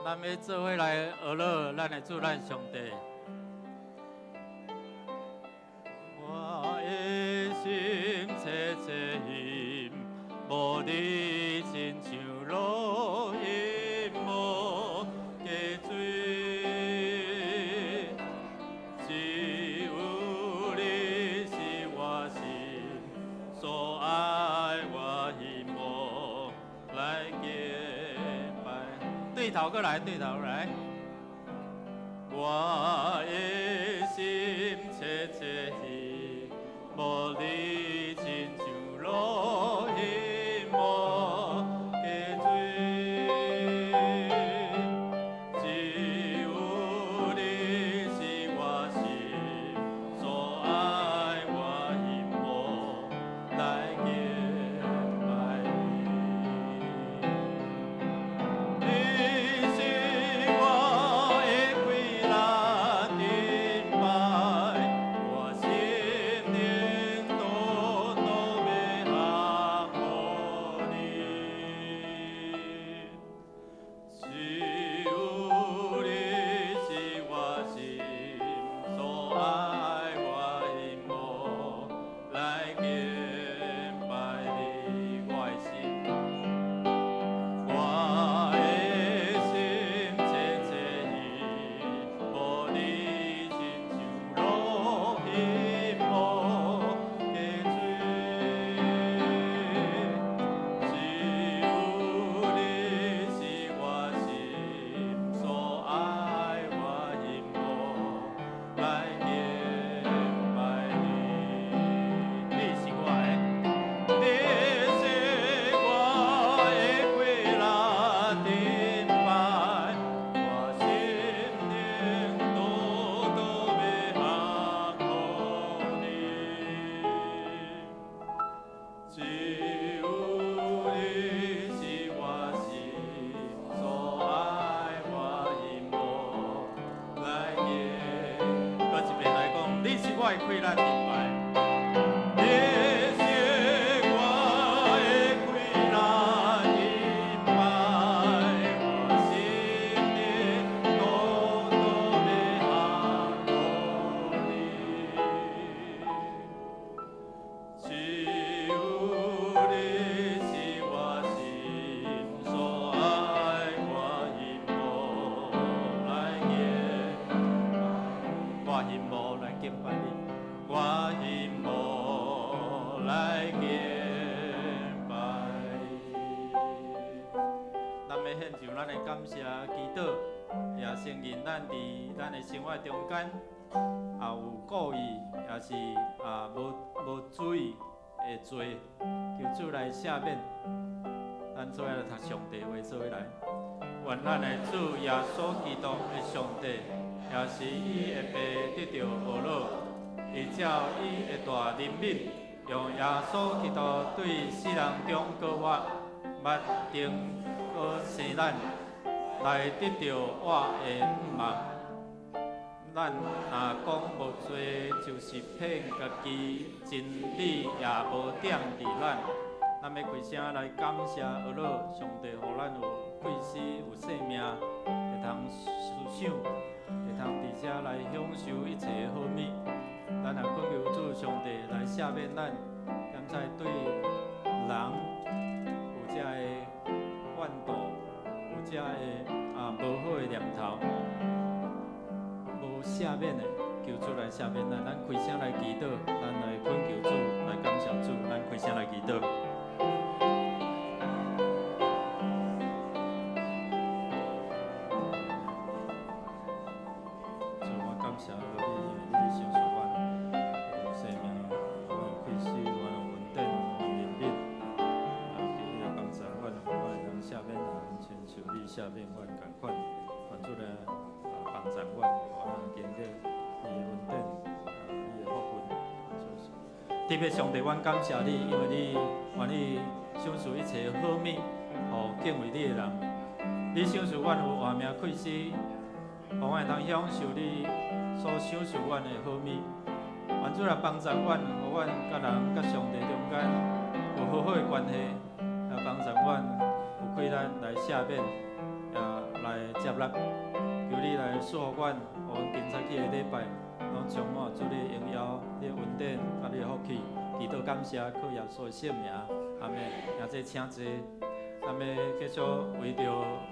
咱要做伙来学乐咱的主咱上帝。我的心切切힘，无你亲像落雨无加水，只有你是我心所爱，我希望来敬拜。对头过来，对头来。我的心切切힘，无你亲像落雨无加水，只有你是我心所爱，我希望来敬拜你。你是我的归难敬拜，我心灵多多要降服你。只有你是我心所爱，我希望来敬拜你。我的心，我的心切切힘，无你亲像落雨无加水，只有你是我心所爱，我希望来敬拜你。你是我的，你是我的归难敬拜，我心灵多多要降服你。只有你是我心所爱，我希望来敬。搁一遍来讲，你是我的困难敬拜。你是我的困难敬拜，我心灵多多要降服你。只有你是我心所爱，我希望来敬拜，我希望来敬拜你，我希望来敬拜你。咱要献上咱的感谢祈祷，也承认咱伫咱的生活中间，也有故意，也是无注意的罪，求主来赦免。咱做来读上帝话，做伙来。愿咱的主耶稣基督的上帝，也是伊的爸得到福乐，依照伊的大怜悯，用耶稣基督对世人中高活，捌定可生咱，来得到我的望。咱若讲无罪，就是骗家己，真理也无点伫咱。咱要开声来感谢阿乐上帝，互咱有贵司有生命，会通思想，会通伫遮来享受一切的好物。咱也恳求主上帝来赦免咱，现在对人有遮的怨妒，有遮的无好的念头。赦免的，求主来赦免咱。咱开声来祈祷，咱来恳求主，来感谢主。咱开声来祈祷。主，我感谢你，因为你是享受阮有生命，阮有气息，阮有稳定，阮怜悯。你要帮助阮，我会通赦免人，亲像你赦免阮共款。愿主来帮助阮。经过伊的稳定，伊的福分，特别上帝，阮感谢你，因为你愿意享受一切好物，互敬畏你的人。你享受阮有活命气息，互阮会通享受你所享受阮的好物。愿主来帮助阮，互阮甲人甲上帝中间有好好的关系，来帮助阮有困难来赦免，会来接纳，求你来赐福阮，互阮今早起的礼拜，拢充满主你的荣耀、你的恩典、甲你的福气。祈祷感谢，靠耶稣的圣名，阿门。也这请坐，咱要继续为着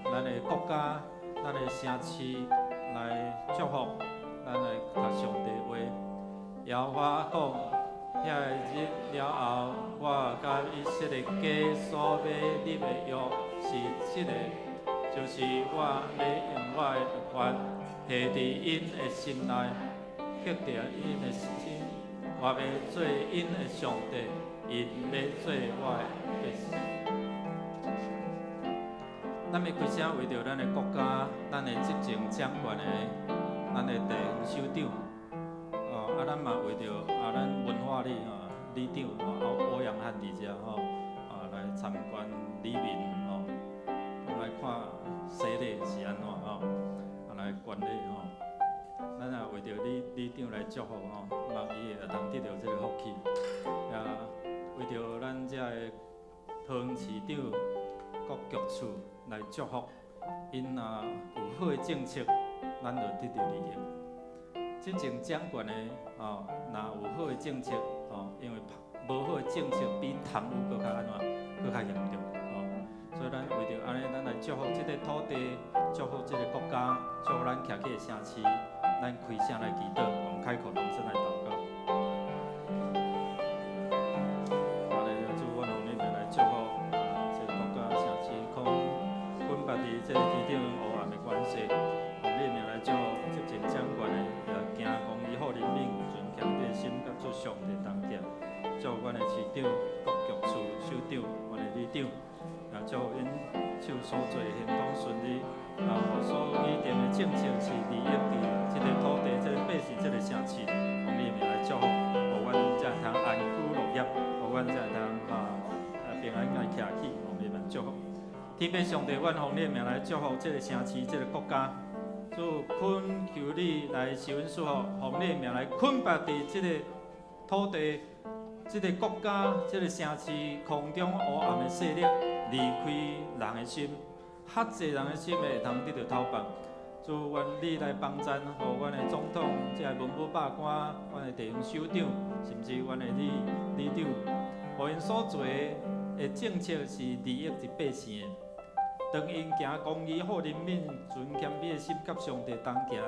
咱的国家、咱的城市来祝福，咱来读上帝话。耶和华讲，遐个日了后，我甲以色列家所要立的约是这个，就是我要用我的法下伫因的心内，刻着因的心。我要做因的上帝，因要做我的百姓。咱要开声为着咱的国家、咱的执政掌权的、咱的地方首长，咱嘛为着咱文化里里长欧阳汉伫遮来参观里面来看洗礼是安怎来管理咱也为着里长来祝福望伊会当得到这个福气，也为着咱遮的桃园市长、各局处来祝福，因若有好的政策，咱就得到利益。执政掌权的若有好的政策因为无好的政策比贪污搁较安怎，搁较严重所以咱为着安尼，咱来祝福这个土地，祝福这个国家，祝福咱徛起的城市。咱开声来祈祷，用开口同声来祷告。主，我用你来祝福这个国家城市，恐分别伫这个天顶黑暗的关系，用你名来祝福执政掌权的，也行公义好人民，存谦卑心，甲主上帝同行。祝福阮的市长、各局处首长、阮的里长，也祝福因手所做行动顺利。所拟定的政策是利益伫这个土地、这个百姓、这个城市，用你名来祝福，互阮才会通安居乐业，互阮才会通平安来徛起，用你名祝福。天父上帝，阮用你名来祝福这个城市、这个国家。主恳求你来受阮祝福，用你名来捆绑伫这个土地、这个国家、这个城市空中黑暗的势力，离开人的心。较侪人的心会通得到透放，主愿你来帮衬，互阮的总统、这文武百官、阮的地方首长，甚至阮的里长，互因所做的政策是利益一百姓的。当因行公义、好人民、存谦卑的心，甲上帝同行，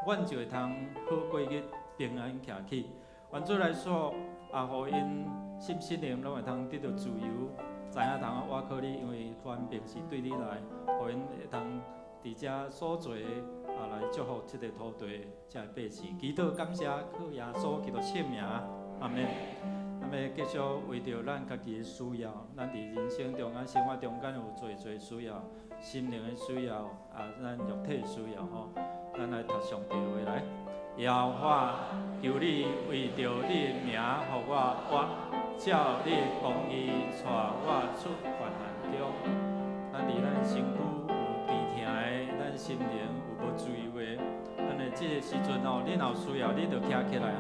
阮就会通好过日，平安徛起。愿主来说，互因心灵拢会通得到自由。知影通我靠你，因为权柄是对你来，互因会通伫遮所做来祝福这个土地、这个百姓。祈祷感谢，靠耶稣基督圣名，阿门。咱要继续为着咱家己的需要，咱伫人生中生活中间有侪需要，心灵的需要，咱肉体的需要咱来读上帝话来。耶和华，求你为着你的名，互我照你公义，带我出患难中。咱伫咱身躯有病痛的，咱心灵有无自由的，咱的这个时阵你若有需要，你就徛起来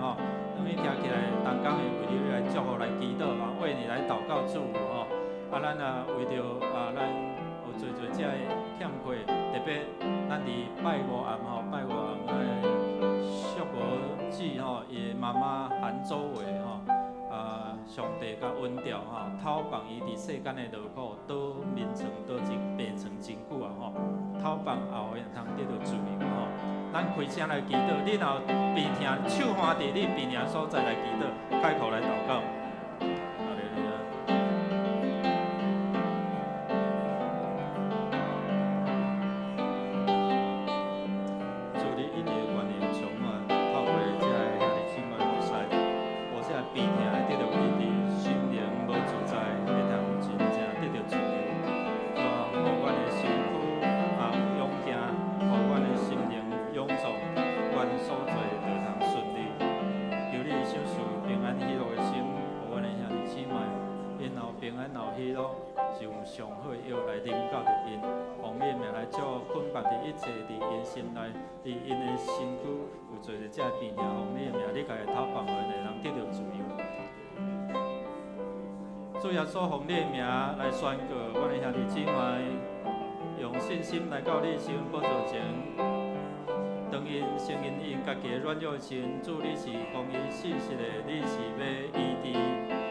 你徛起来，同工会为你来祝福、来祈祷为你来祷告主咱为着咱有做这个欠缺，特别咱伫拜五暗宿无子伊的妈妈韩周伟上帝甲恩调透放伊伫世间的劳苦，倒眠床倒病床真久透放后会通得到自由咱开声来祈祷，你若病痛，手按伫你病痛所在来祈祷，开口来祷告。上好药来临到着因，奉你名来祝捆绑伫一切伫因心内，伫因的身躯有做着这病痛，奉你的名，你家己透放互因会通得到自由。主耶稣奉你的名来宣告，阮的兄弟姊妹，用信心来到你身宝座前，当因承认因家己的软弱时，主你是公义信实的，你是要医治，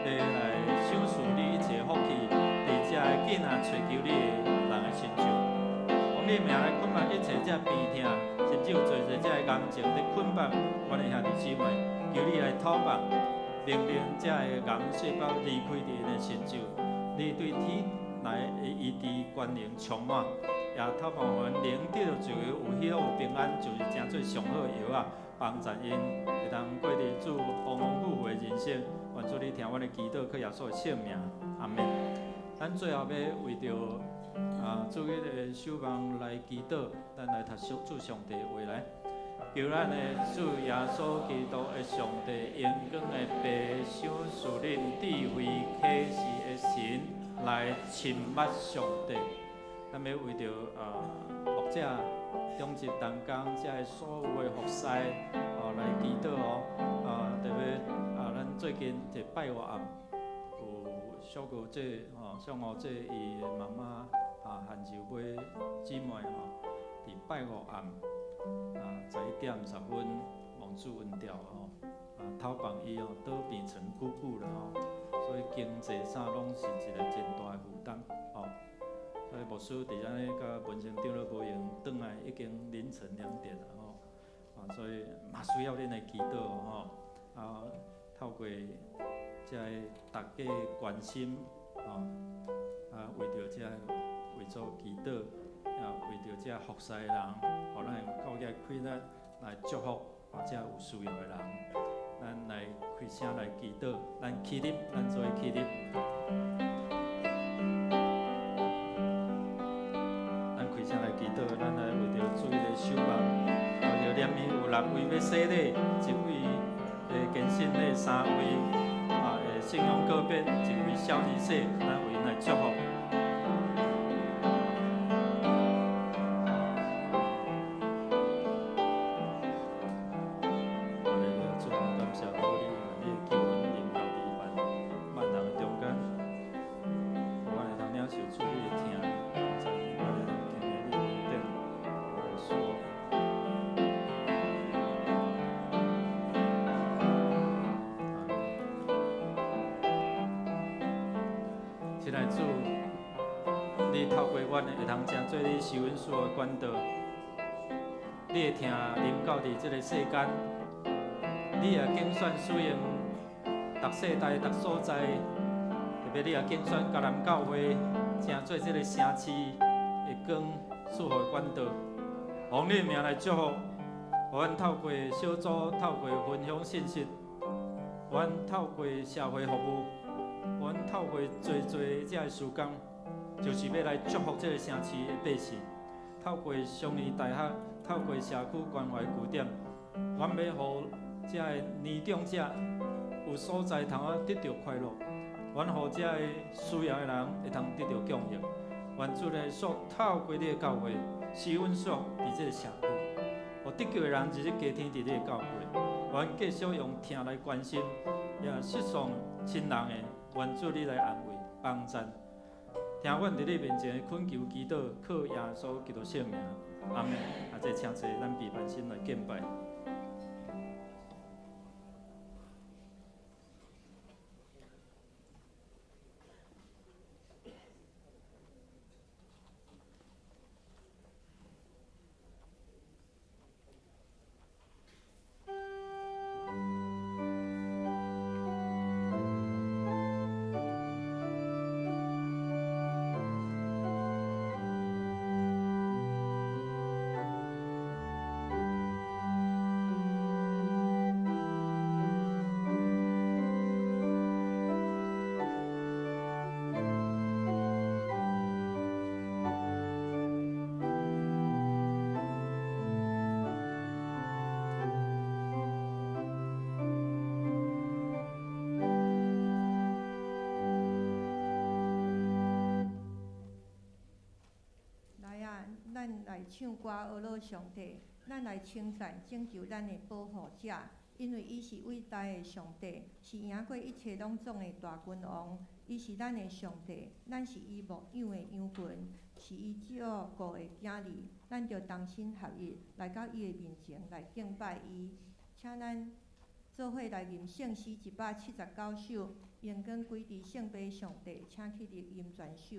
要来享受你一切福气，伫遮的囡仔追求你的人的亲像。用你名来捆绑一切这病痛，甚至有做者这癌症咧捆绑阮的兄弟姊妹，求你来讨绑，命令这个癌细胞离开你的身上，你对天来的医治权能充满，也讨绑阮灵得到自由，有喜乐有平安，就是真做上好的药啊，帮助因会当过日主丰丰富富的人生。愿主你听阮的祈祷，靠耶稣的圣名，阿门。咱最后要为着主日的守望来祈祷，咱来读主上帝的话来。求咱的主耶稣基督的上帝，荣光的爸，赏赐恁智慧启示的神，来亲密上帝。咱要为着牧者中日同工，这个所有的服侍来祈祷特别咱最近伫拜五暗有小姑这像我这伊的妈妈韩秀妹姊妹伫拜五暗11点10分蒙主恩调头放伊倒变成久久了所以经济啥拢是一个真大的负担所以牧师伫安尼甲文成长老无闲转来已经凌晨2点了所以嘛需要恁的祈祷透过这大家关心为着这为做祈祷，为着这服侍的人，互咱有够热开咱来祝福或者有需要的人，咱来开声来祈祷，咱起立，咱做起立，咱开声来祈祷，咱来为着主的守望，为着念伊有6位要洗礼，1位更新礼，3位。信仰告别，1位小儿洗，咱为因来祝福。主，感谢你的救恩引导伫万人中间，我会当领受主你的听，在我会当经历你恩典，我的所。亲爱的主，你透过阮会通成做你受恩所的管道，你会听临到伫即个世间，你也竞选使用逐世代、逐所在，特别你也竞选迦南教会，成做即个城市的光赐予管道，用你的名来祝福，互阮透过小组、透过分享信息，互阮透过社会服务。阮透过做这个时间，就是要来祝福这个城市的百姓。透过商业大学，透过社区关怀据点，阮要互这个年长者有所在通得到快乐。阮互这个需要的人会通得到供应。愿主来所透过你的教会，施恩所伫这个社区，互得救的人日日加添伫你的教会。愿继续用听来关心，也释放亲人的。愿主你来安慰、帮助，听阮伫你面前恳求祈祷，靠耶稣基督圣名，阿门。这请坐，咱备办心来敬拜。咱来唱歌学乐上帝，咱来称赞拯救咱的保护者，因为伊是伟大的上帝，是赢过一切拢总的大君王。伊是咱的上帝，咱是伊牧养的羊群，是伊照顾的囝儿。咱着同心合意来到伊的面前来敬拜伊。请咱做伙来念圣诗179首，荣光归伫圣杯上帝，请起立吟全首。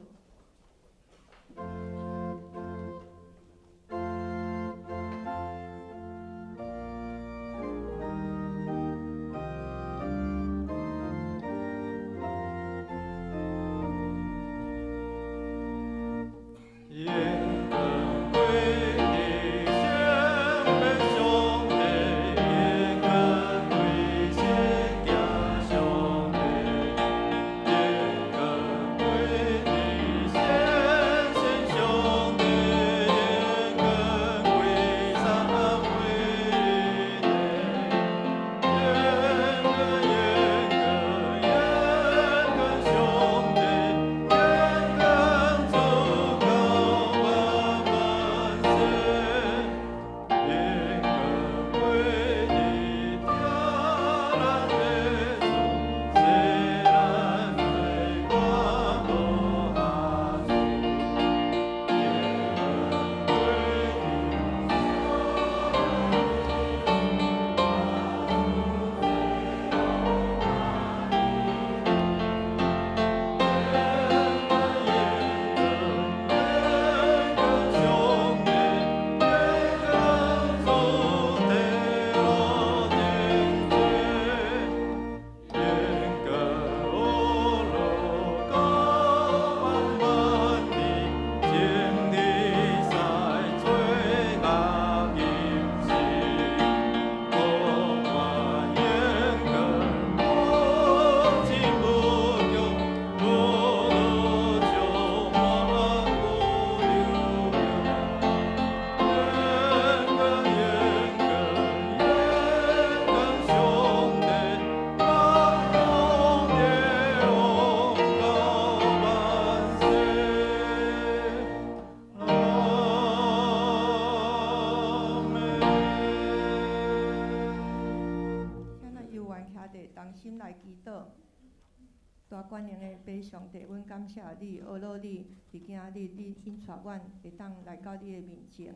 大观荣的爸上帝，阮感谢你，阿罗你，伫今日你引带阮会当来到你的面前，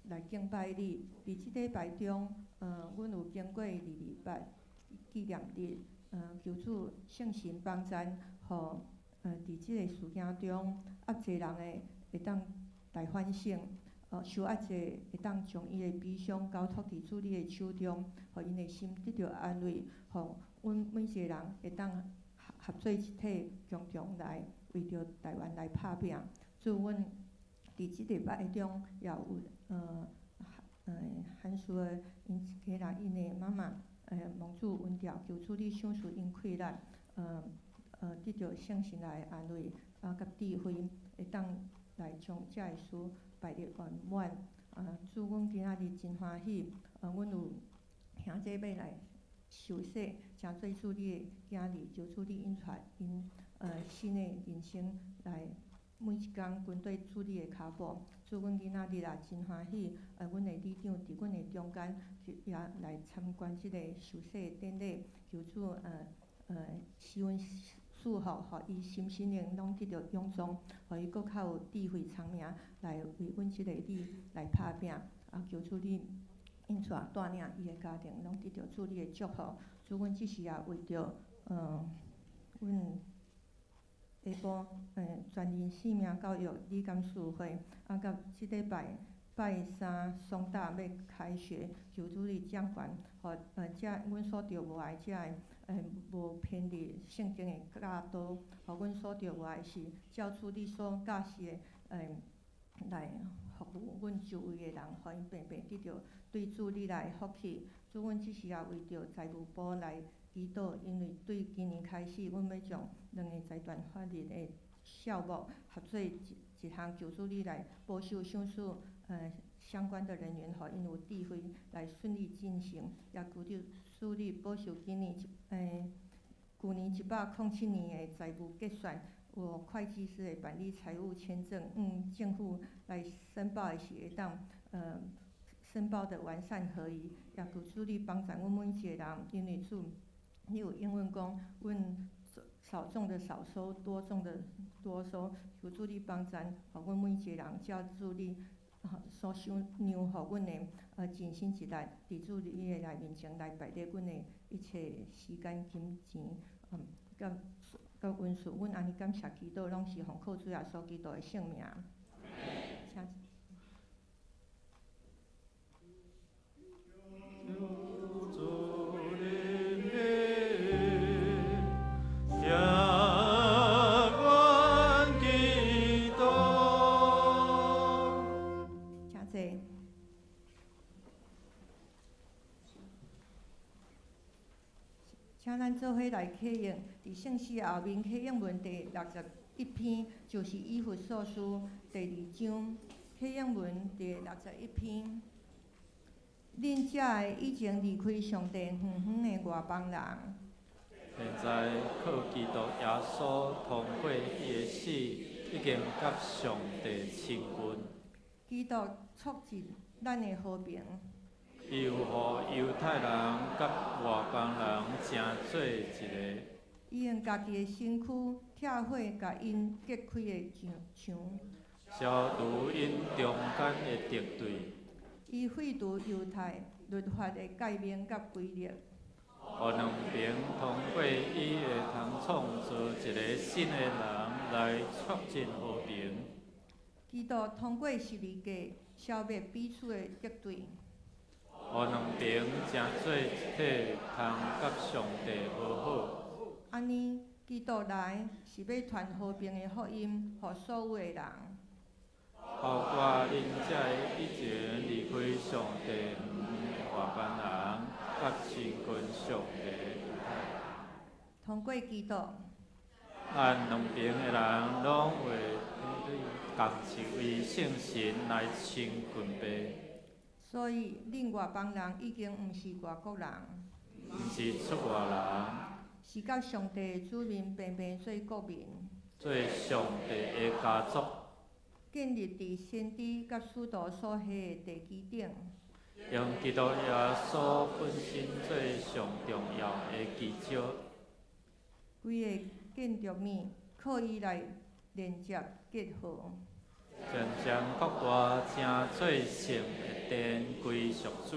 来敬拜你。伫即礼拜中，阮有经过228纪念日，求主圣神帮咱，互伫即个事件中，压济人会当来反省，受压济会当将伊的悲伤交托伫主你的手中，互因的心得到安慰，互阮每一个人会当合做一体，共同来为着台湾来拍拼。祝阮伫即礼拜中也有韩叔的因家人因的妈妈，蒙主恩调，求主你赏赐因快乐，得到圣神来安慰，甲智慧，会当来将遮个事办得圆满。祝阮今仔日真欢喜，阮有兄姐妹来受洗，诚做主你的囝儿，求主你引带因新的人生来。每一工跟对主你的脚步，祝阮囡仔日也真欢喜。阮的里长伫阮的中间，也来参观即个受洗典礼，求主使阮祝福，互伊心心灵拢得到永壮，互伊搁较有智慧聪明，来为阮即个礼来拍拼。求主你因带领伊的家庭，拢得到主你的祝福。祝阮即时也为着阮。下晡全人性命教育理监事会，甲即礼拜3双大要开学，求主你掌权，互阮所着无爱遮个无偏离圣经的教导，互阮所着无爱是照主你所教示的来服务阮周围的人，互因平平得到对主你来福气。祝阮即时也为着财务部来祈祷，因为对今年开始，阮要将2个财团法律的项目合做一项，求主你来保守赏赐相关的人员，互因有智慧来顺利进行，也求主你保守今年去年107年的财务结算，有会计师的办理财务签证，政府来申报的时会当申报的完善合宜，也求主你帮助阮每一个人，因为主你有应允讲，阮少种的少收，多种的多收。求主你帮咱，互阮每一个人照主你所想让互阮的尽心一力，伫主你的内面前来摆伫阮的一切时间、金钱，甲温顺，阮安尼感谢祈祷，拢是奉靠主耶稣基督的圣名。请。请咱做伙来启用伫圣诗后面启用文第61篇，就是以弗所书第2章，启用文第61篇。恁遮的已经离开上帝远远的外邦人，现在靠基督耶稣通过伊的死，已经甲上帝亲近。基督促进咱的和平。伊有互犹太人甲外邦人成做一个。伊用家己的身躯拆火，甲因隔开的墙，消除因中间的敌对。伊废除犹太律法的诫命甲规律，互两边通过伊会通创造一个新的人来促进和平。基督通过十字架消灭彼此的敌对，互两边成做一体，通甲上帝和好。安尼，基督来是要传和平的福音，予所有的人。包括恁遮以前离开上帝的外邦人，甲亲近上帝。通过基督，咱两边的人拢会共一位圣神来亲近呗。所以恁外邦人已经毋是外国人，毋是出外人，是甲上帝的子民平平做国民，做上帝的家族。建立伫先知甲使徒所下的地基顶，用基督耶稣本身做上重要的基础。规个建筑物靠伊来连接结合，全将国外正做成的殿归属主。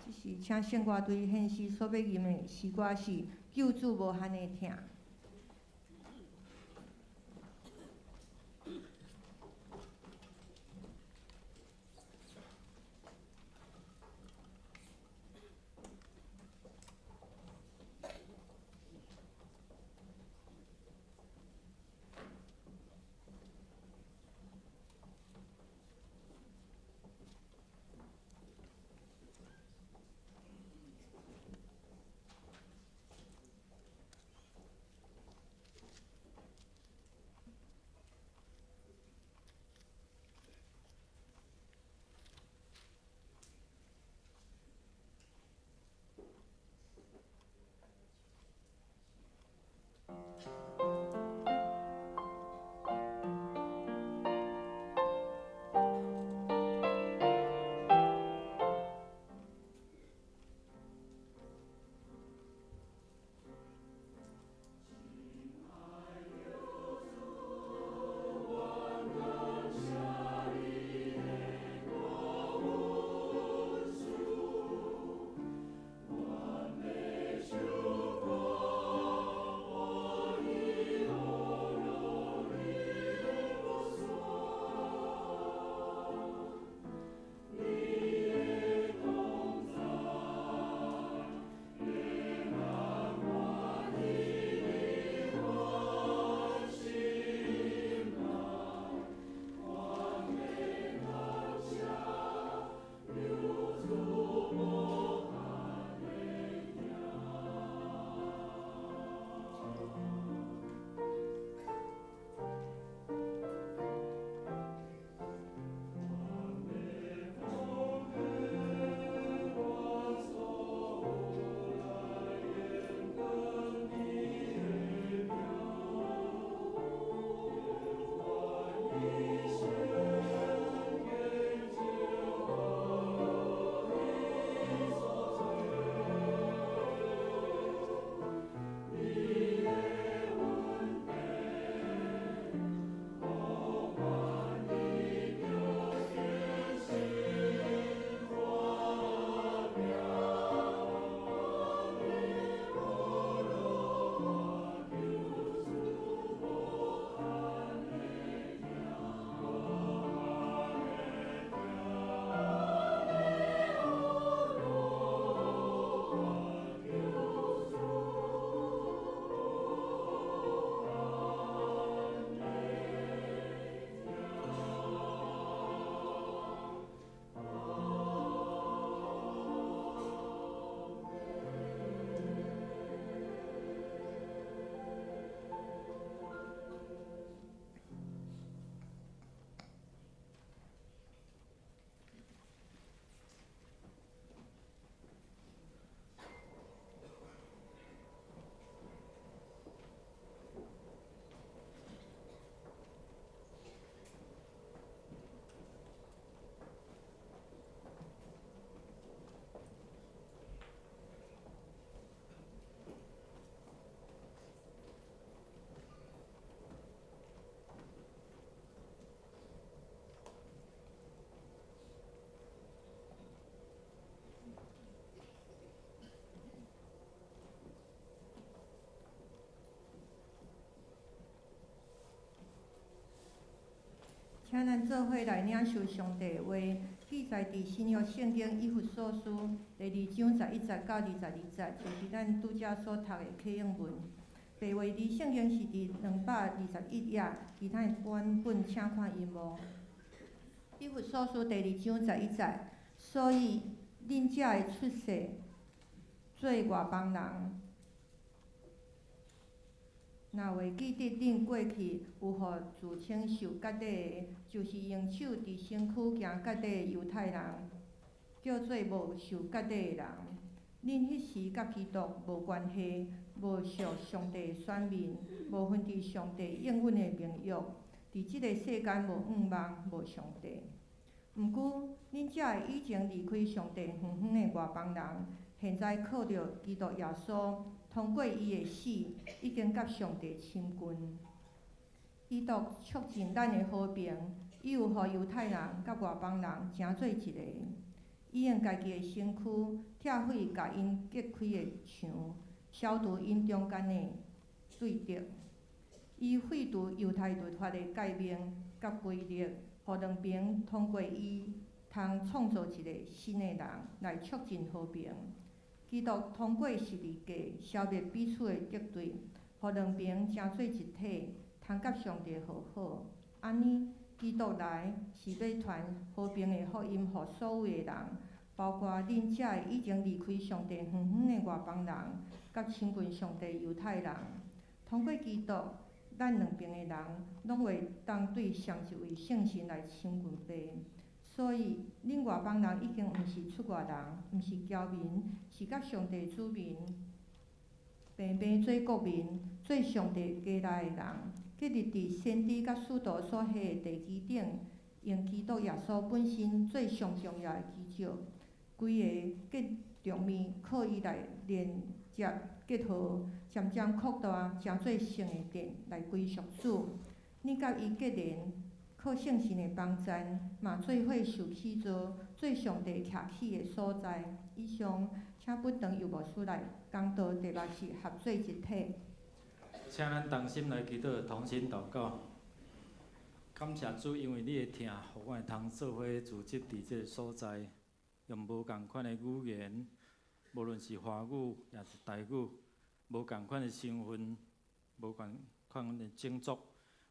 这是请圣歌队献诗所要吟的诗歌是救主无限的疼。请咱做伙来领受上帝的话，记载伫新约圣经以弗所书第2章11节到22节，就是咱拄则所读的启应文。白话字圣经是伫221页，其他的版本请看音幕。以弗所书第2章11节，所以恁才会出世做外邦人。若会记得恁过去有互自称受割礼的，就是用手伫身躯行割礼的犹太人，叫做无受割礼的人。恁迄时甲基督无关系，无属上帝的选民，无分伫上帝应允的名约，伫即个世间无仰望，无上帝。毋过，恁才会以前离开上帝远远的外邦人，现在靠着基督耶稣，通过伊的死，已经甲上帝亲近。基督促进咱的和平，伊有互犹太人甲外邦人成做一个。伊用家己的身躯拆毁甲因隔开的墙，消除因中间的对立。伊废除犹太律法的诫命甲规律，互两边通过伊，通创造一个新的人来促进和平。基督通过十字架消灭彼此的敌对，互两边成做一体，通甲上帝和好。安尼，基督来是要传和平的福音，互所有的人，包括恁遮的已经离开上帝远远的外邦人，甲亲近上帝的犹太人。通过基督，咱两边的人拢会当对上一位圣神来亲近爸。所以，恁外邦人已经毋是出外人，毋是侨民，是甲上帝子民，平平做国民，做上帝家来的人，建立伫先知甲使徒所下的地基顶，用基督耶稣本身做上重要的基石，规个结重面靠伊来连接结合，渐渐扩大，成做圣的殿来归属主。恁甲伊结连，靠圣神的帮助，嘛做伙受起造，做上帝徛起的所在。以上，请本堂由牧师来讲道第6是合做一体。请咱同心来祈祷，同心祷告。感谢主，因为你的听，互我通做伙聚集伫这个所在，用无共款的语言，无论是华语也是台语，无共款的身份，无共款的种族，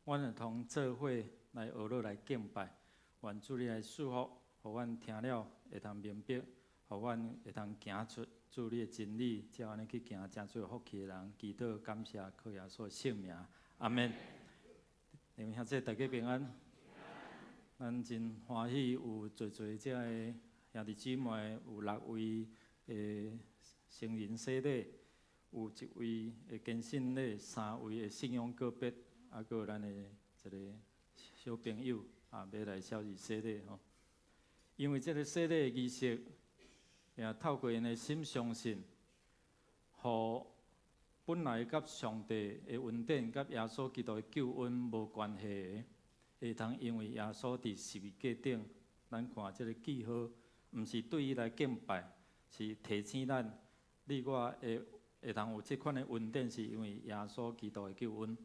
阮会同做伙来学乐来敬拜。愿主你来祝福，互阮听了会通明白，互阮会通行出主你的真理，才安尼去行，真做福气的人。祈祷感谢靠耶稣的圣名，阿免。弟兄兄弟，大家平安。咱真欢喜有侪这个兄弟姊妹，有6位的成人洗礼，有1位的坚信礼，3位的信仰个别，还佫有咱的一个小朋友要来小儿洗礼吼。因为这个洗礼的仪式，也透过因的心相信，互本来甲上帝的恩典、甲耶稣基督的救恩无关系的，会通因为耶稣伫十字架顶，咱看这个记号，毋是对伊来敬拜，是提醒咱，你我会通有即款的恩典，是因为耶稣基督的救恩。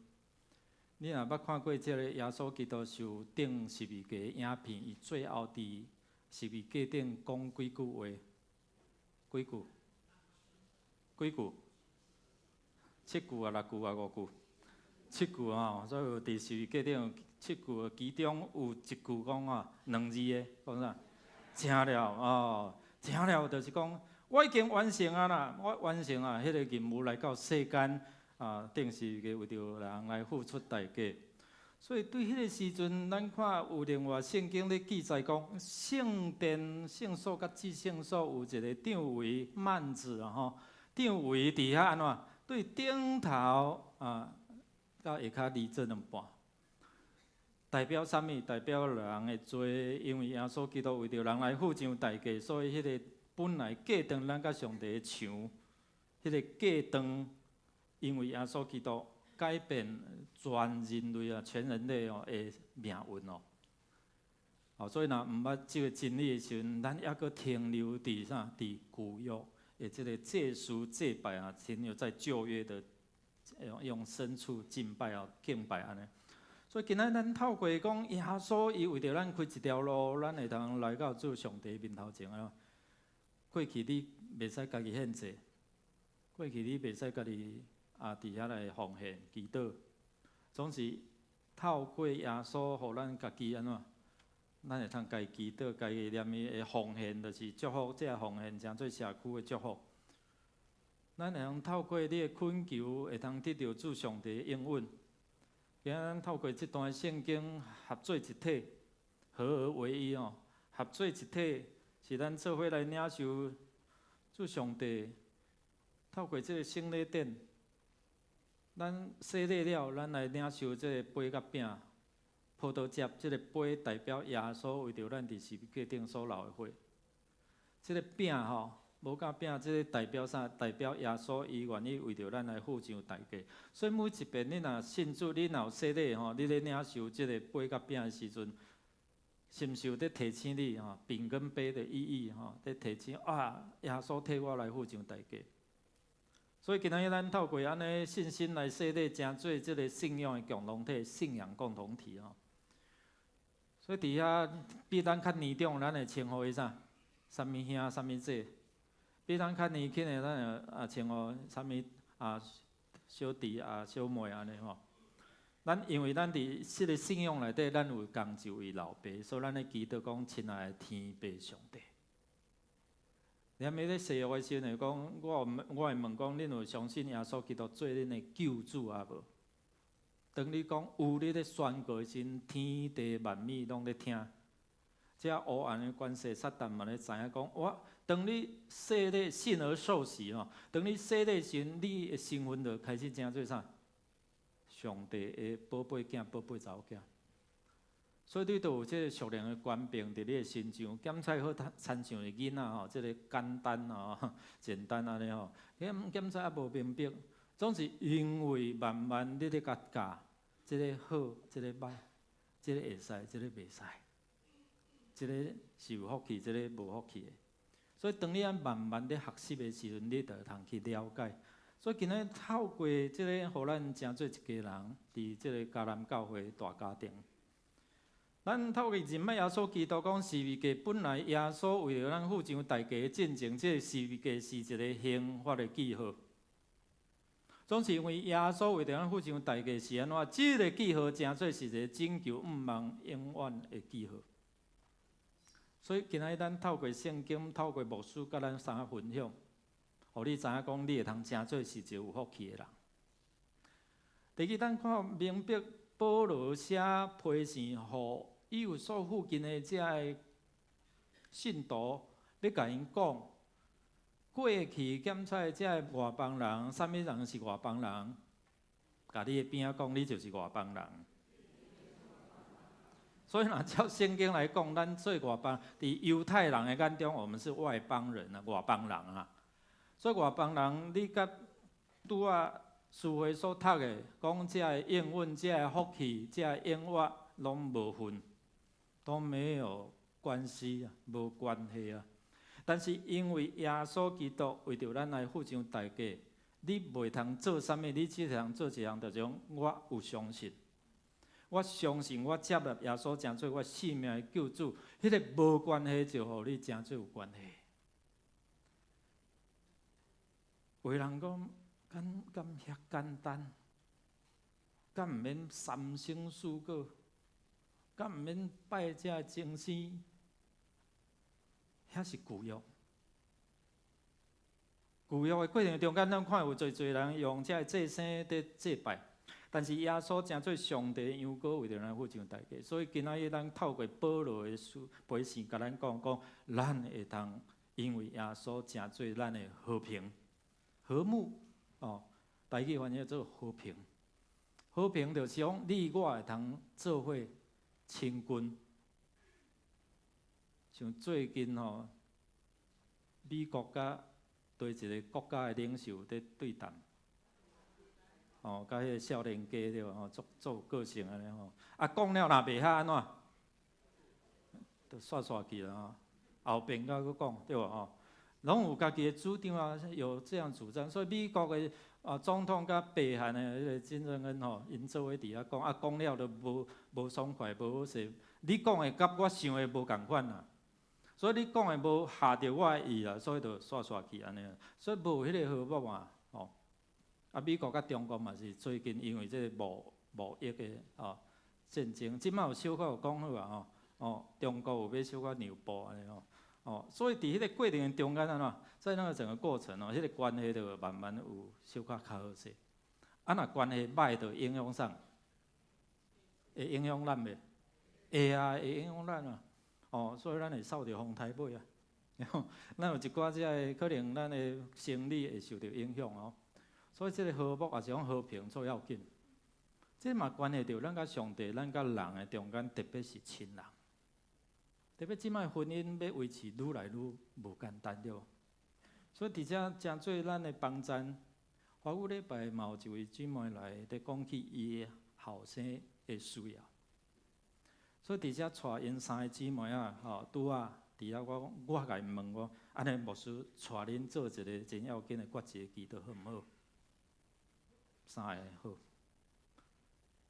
你若捌看过这个耶稣基督受钉十字架的影片，伊最后伫十字架顶讲几句话？几句？几句？7句啊、6句啊、5句？7句啊！所以伫十字架顶有7句，其中有1句讲2字的，讲啥？成了哦，成了，就是讲我已经完成啊啦，我完成啊，迄个任务来到世间顶十字架为着人来付出代价。所以对迄个时阵，咱看有另外圣经咧记载讲，圣殿、圣所甲至圣所有一个长围幔子吼，长围伫遐安怎？对顶头到下骹离这2半，代表啥物？代表人的罪，因为耶稣基督为着人来付上代价，所以迄个本来隔断咱甲上帝的墙，迄个隔断，因为耶稣基督改变全人类全人类的命运所以若毋捌这个真理的时阵，咱还阁停留伫啥？伫旧约的这个祭祀祭拜停留在旧约的用牲畜敬拜敬拜安尼。所以今仔咱透过讲耶稣，伊为着咱开一条路，咱会通来到主上帝面头前啊。过去你袂使家己献祭，过去你袂使家己伫遐来奉献祈祷，总是透过耶稣，互咱家己安怎？咱会通家己祈祷，家己念伊的奉献，就是祝福。这个奉献诚做社区的祝福。咱会通透过你的恳求，会通得到主上帝的应允。今仔咱透过这段圣经合做一体，合而为一哦。合做一体是咱做伙来领受主上帝。透过这个圣礼典，咱洗礼了，咱来领受这个杯甲饼。葡萄汁，这个杯代表耶稣为着咱伫十字架顶所流的血。这个饼吼，无甲饼，这个代表啥？代表耶稣伊愿意为着咱来付上代价。所以每一遍你若信主，你若有洗礼吼，你咧领受这个杯甲饼的时阵，是毋是有在提醒你吼饼跟杯的意义吼？在提醒耶稣替我来付上代价。所以今仔日咱透过安尼信心来洗礼，成做这个信仰的共同体、信仰共同体吼。所以伫遐比咱较年长，咱会称呼伊啥？啥物兄、啥物姐；比咱较年轻的，咱会称呼啥物小弟小妹安尼吼。咱因为咱伫这个信仰内底，咱有共就位老爸，所以咱咧祈祷讲，亲爱的天父上帝。连迄咧西约的时阵讲，我会问讲，恁有相信耶稣基督做恁的救主啊无？当你讲有你咧宣告的时，天地万物拢咧听。这黑暗的关系，撒旦嘛咧知影讲，当你洗礼信而受洗吼，当你洗礼时，你的身份就开始成做啥？上帝的宝贝囝、宝贝查某囝。所以你都有这个属灵的官兵伫你的身上，检查好亲像的囡仔吼，这个简单吼、简单安尼吼，检查也无明白。总是因为慢慢你咧甲教，即个好，即个歹，即个会使，即个袂使，即个是有福气，即个无福气的。所以当你慢慢咧学习的时阵，你就通去了解。所以今日透过即个，互咱成做一家人，伫即个迦南教会大家庭。咱透过认识耶稣基督讲十字架，本来耶稣为了咱付上代价的进程，即个十字架是一个刑罚的记号。总是因为耶稣为着咱付上代价是安怎？即个记号诚做是一个拯救毋忘永远的记号。所以今仔日咱透过圣经，透过牧师甲咱三分享，互你知影讲，你会通诚做是一个有福气的人。第二，咱看明白保罗写批信互伊有所附近的遮个信徒，要甲因讲。过去检测遮个外邦人，啥物人是外邦人？甲你的边仔讲，你就是外邦人。所以，若照圣经来讲，咱做外邦，伫犹太人的眼中，我们是外邦人啊，外邦人啊。所以，外邦人，你甲拄啊书会所读的，讲遮个应允、遮个福气、遮个应允，拢无分，都没有关系啊，无关系啊。但是因为耶稣基督为着咱来付上代价，你袂通做啥物，你只通做一项，就种我有相信，我相信我接纳耶稣诚做我性命的救主，迄个无关系就互你诚做有关系。有人讲，敢遐简单？敢毋免三生四果？敢毋免拜遮精神？遐是旧约。旧约的过程中间，咱看有侪人用遮祭牲伫祭拜，但是耶稣诚做上帝的羊羔，为着咱付上代价。所以今仔日咱透过保罗的书批信，甲咱讲，咱会通因为耶稣诚做咱的和平、和睦哦。台语翻译做和平。和平就是讲，你我会通做伙亲近。像最近吼，美国甲对一个国家的领袖在对谈，哦，甲迄个少年家对吼，做个性安尼吼，讲了若袂晓安怎，就煞去了吼，后边甲佫讲对无吼，拢有家己的主张啊，有这样主张，所以美国的总统甲北韩的迄个金正恩吼，因做伙伫遐讲，讲了都无爽快，无好势。你讲的甲我想的无共款啦，所以你讲的无下着我的意啦，所以就煞去安尼。所以无迄个和睦嘛，吼。美国甲中国嘛是最近因为这个贸易的战争，即摆有小可有讲好啊中国有要小可让步安尼所以伫迄个过程中间安怎，在那个整个过程迄个关系就慢慢有小可较好势。若关系歹，就影响啥？会影响咱袂？会啊，会影响咱啊。所以咱会扫着风台尾啊。咱有一寡只个可能咱的生理会受到影响所以即个和睦也是讲和平最要紧。这嘛关系到咱甲上帝、咱甲人的中间，特别是亲人。特别即摆婚姻要维持愈来愈无简单了，所以伫遮诚做咱的帮衬。华语礼拜嘛有一位姊妹来伫讲起伊的后生的需要，所以伫遮带因3个姊妹拄啊，伫遐我甲因问我，安尼牧师带恁做一个真要紧的决志祈祷好毋好？3个好，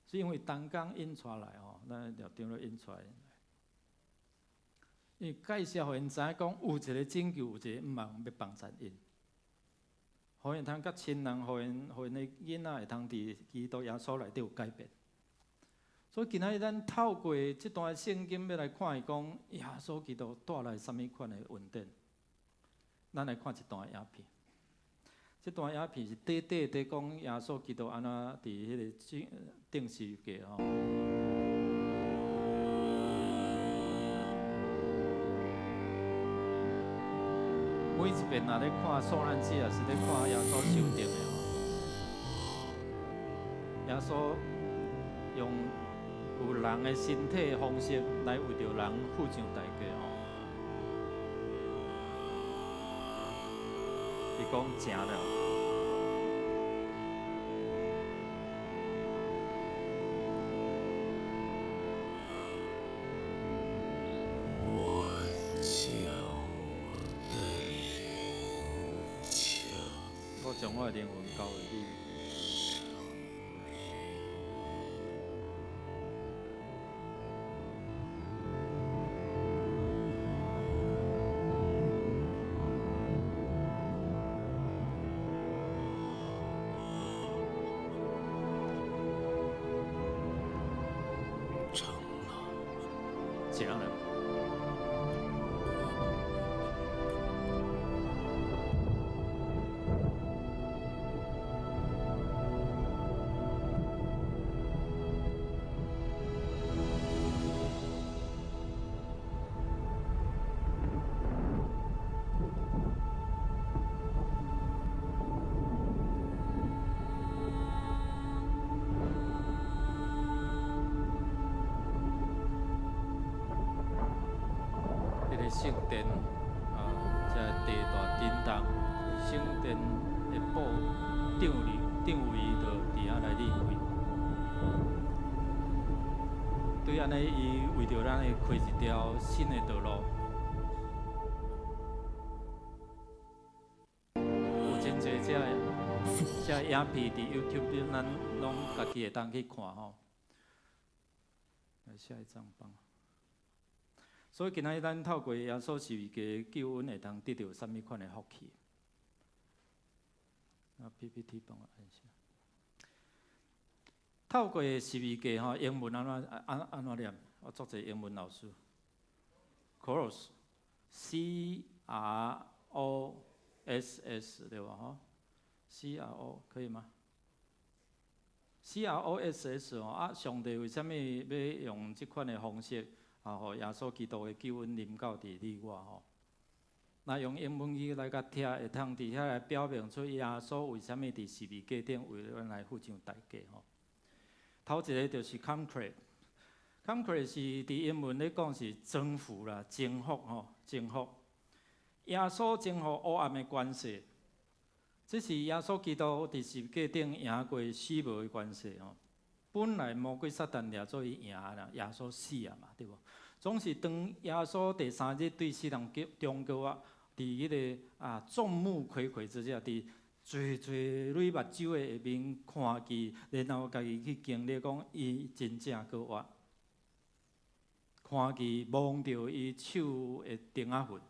是因为单工因带来咱就长了因带。因为介绍互因知影讲，有一个拯救，有一个毋茫要帮衬因，互因通甲亲人，互因的囡仔会通伫基督耶稣内底有改变。所以今仔日咱透过即段圣经要来看伊讲，耶稣基督带来什物款的恩典。咱来看一段影片。即段影片是短讲耶稣基督安怎伫迄个定十字架每一遍若咧看受难者，也是咧看耶稣受定的耶稣用有人的身体的方式来为着人付上代价伊讲正了。我将我的灵魂交予你。成了，成了。圣殿这地大震动，圣殿的宝长位就伫遐来理会。对安尼，伊为着咱会开一条新的道路。有真侪这影片伫 YouTube 顶，咱拢家己会当去看来下一张放。所以今仔日咱透过耶稣十字架的救恩，会通得到什物款的福气？PPT 帮我按下。透过十字架英文安怎念？我做一个英文老师。Cross， CROSS 对吧？CRO 可以吗？CROSS 上帝为什么要用这款的方式？互耶稣基督的救恩临到伫你我那用英文语来甲听，会通伫遐来表明出耶稣为什么伫十字架顶为咱来付上代价头一个就是 conquer 是伫英文咧讲是征服啦、征服征服。耶稣征服黑暗的关系，这是耶稣基督伫十字架顶赢过死亡的关系本来魔鬼撒旦掠做伊赢啦，耶稣死啊嘛，对无？总是当耶稣第3日对世人中国伫迄个众目睽睽之下，伫侪蕊目睭的下面看见，然后家己去经历讲，伊真正搁活，看见摸着伊手的钉仔痕。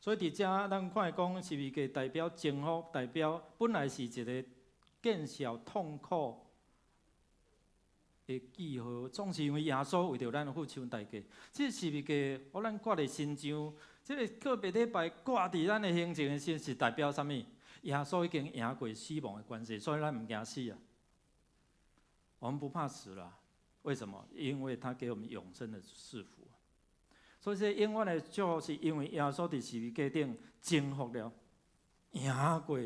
所以伫遮咱看讲，十字架代表征服，代表本来是一个见效痛苦的记号，总是因为耶稣为着咱付出代价。这十字架，互咱挂伫身上，这个个别礼拜挂伫咱的心情的时，是代表啥物？耶稣已经赢过死亡的关系，所以咱唔惊死啊。我们不怕死了，为什么？因为他给我们永生的赐福。所以这永远的祝福，是因为耶稣伫十字架顶征服了，赢过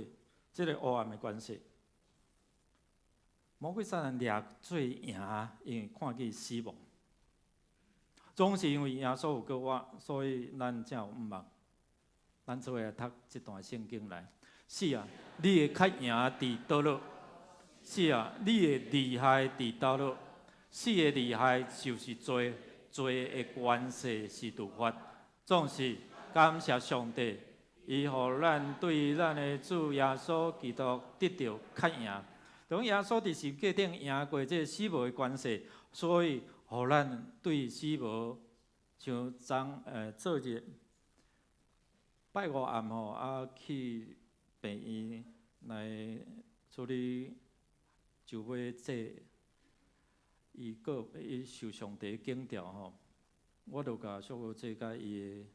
这个黑暗的关系。魔鬼撒旦掠做赢，因为看见死亡，总是因为耶稣有搁活，所以咱才有毋茫。咱做来读这段圣经来。是啊，你的较赢伫倒落？是啊，你的厉害伫倒落？死的厉害就是罪，罪的关系是律法。总是感谢上帝，伊互咱对咱的主耶稣基督得到较赢。当耶稣伫十字架顶赢过这死亡的关系，所以互咱对死亡像做一拜五暗吼去病院来处理就尾这伊受上帝警调吼，我就甲小姑姐甲伊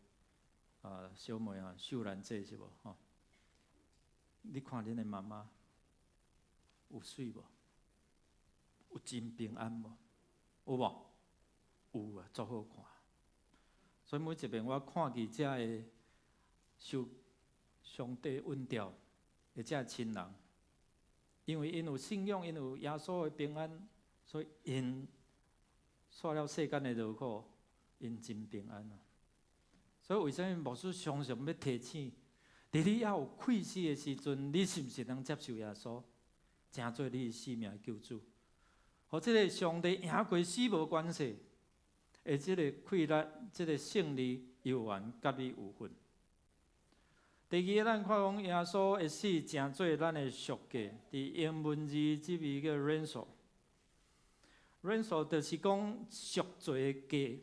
的小妹秀兰姐是无吼？你看恁的妈妈有水无？有真平安无？有无？有啊，足好看。所以每一遍我看见遮的受上帝恩调的遮亲人，因为因有信仰，因有耶稣的平安，所以因煞了世间的劳苦，因真平安啊。所以为什么牧师常常要提醒，伫你要有气死的时阵，你是毋是能接受耶稣，成做你生命的救主？和这个上帝赢过死无关系，而这个快乐、这个胜利，有缘甲你有份。第二，咱看讲耶稣的死成做咱的赎价，伫英文字即字叫 ransom。ransom 就是讲赎罪的价。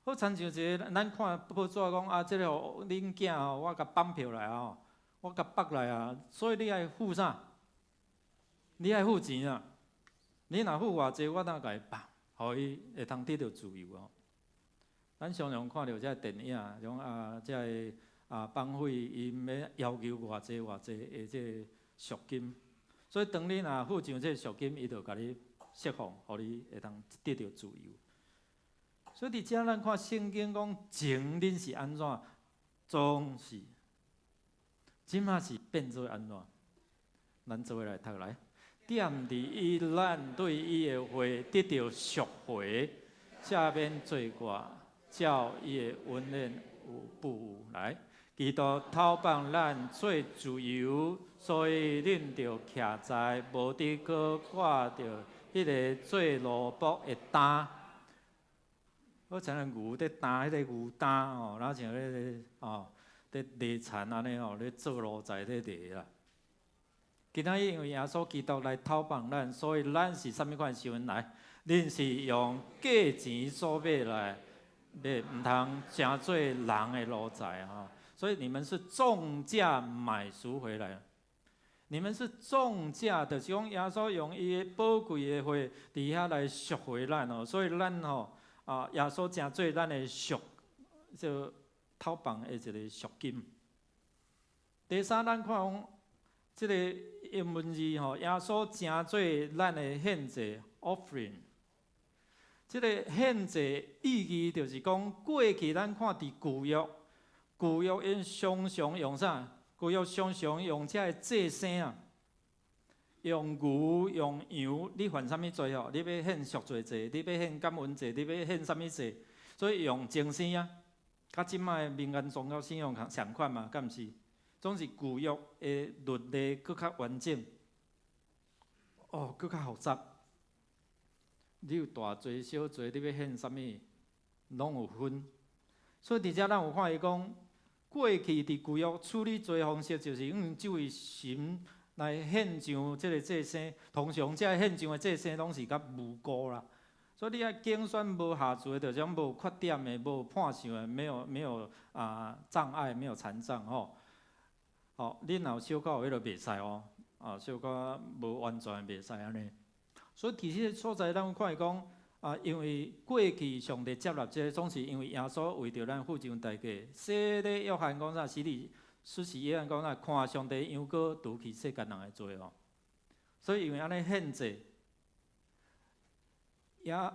好亲像一个，咱看报纸讲这个恁囝我甲绑票来我甲绑来所以你爱付啥？你爱付钱啊！你若付偌济，我哪甲伊绑，互伊会通得到自由咱常常看到这电影，讲这绑匪因要求偌济的这赎金，所以当你若付上这赎金，伊就甲你释放，互你会通得到自由。所以伫遮咱看圣经讲，前恁是安怎，总是，即马是变做安怎？咱做伙来读来，踮伫伊咱对伊的话得到赎回，下面罪过，照伊的恩典有补来。基督讨帮咱做自由，所以恁着徛在无伫搁挂着迄个做奴仆的担。好像牛在担迄个牛担然后像咧伫犁田安尼咧做奴才咧犁啦。今仔日因为耶稣基督来讨帮咱，所以咱是啥物款身份来？恁是用价钱所买来，毋通成做人的奴才所以你们是重价买赎回来，你们是重价，就是讲耶稣用伊的宝贵的话伫遐来赎回咱所以咱耶稣成做咱的赎，就讨帮的一个赎金。第三，咱看讲这个英文字耶稣成做咱的献祭 offering。这个献祭意义就是讲，过去咱看伫旧约。旧约因常常用啥？旧约常常用这祭牲用牛、用羊，你犯啥物罪你要献赎罪祭，你要献感恩祭，你要献啥物祭？所以用精生甲即摆民间宗教信仰相款嘛，敢毋是？总是旧约的律例搁较完整，搁较复杂。你有大罪小罪，你要献啥物，拢有分。所以伫遮咱有看伊讲。过去伫旧约处理罪方式，就是用这位神来献上即个祭牲，通常这献上的祭牲拢是较无辜啦。所以你爱竞选无下罪，就种无缺点的、无判相的、没有障碍、没有残障吼。哦，恁若有小可有迄个袂使哦，小可无完全袂使安尼。所以其实所在咱看会讲因为过去上帝接纳这总是因为耶稣为着咱付上代价。说咧约翰讲啥？施洗约翰讲啥？看上帝羊羔除去世间人的罪哦。所以因为安尼献祭。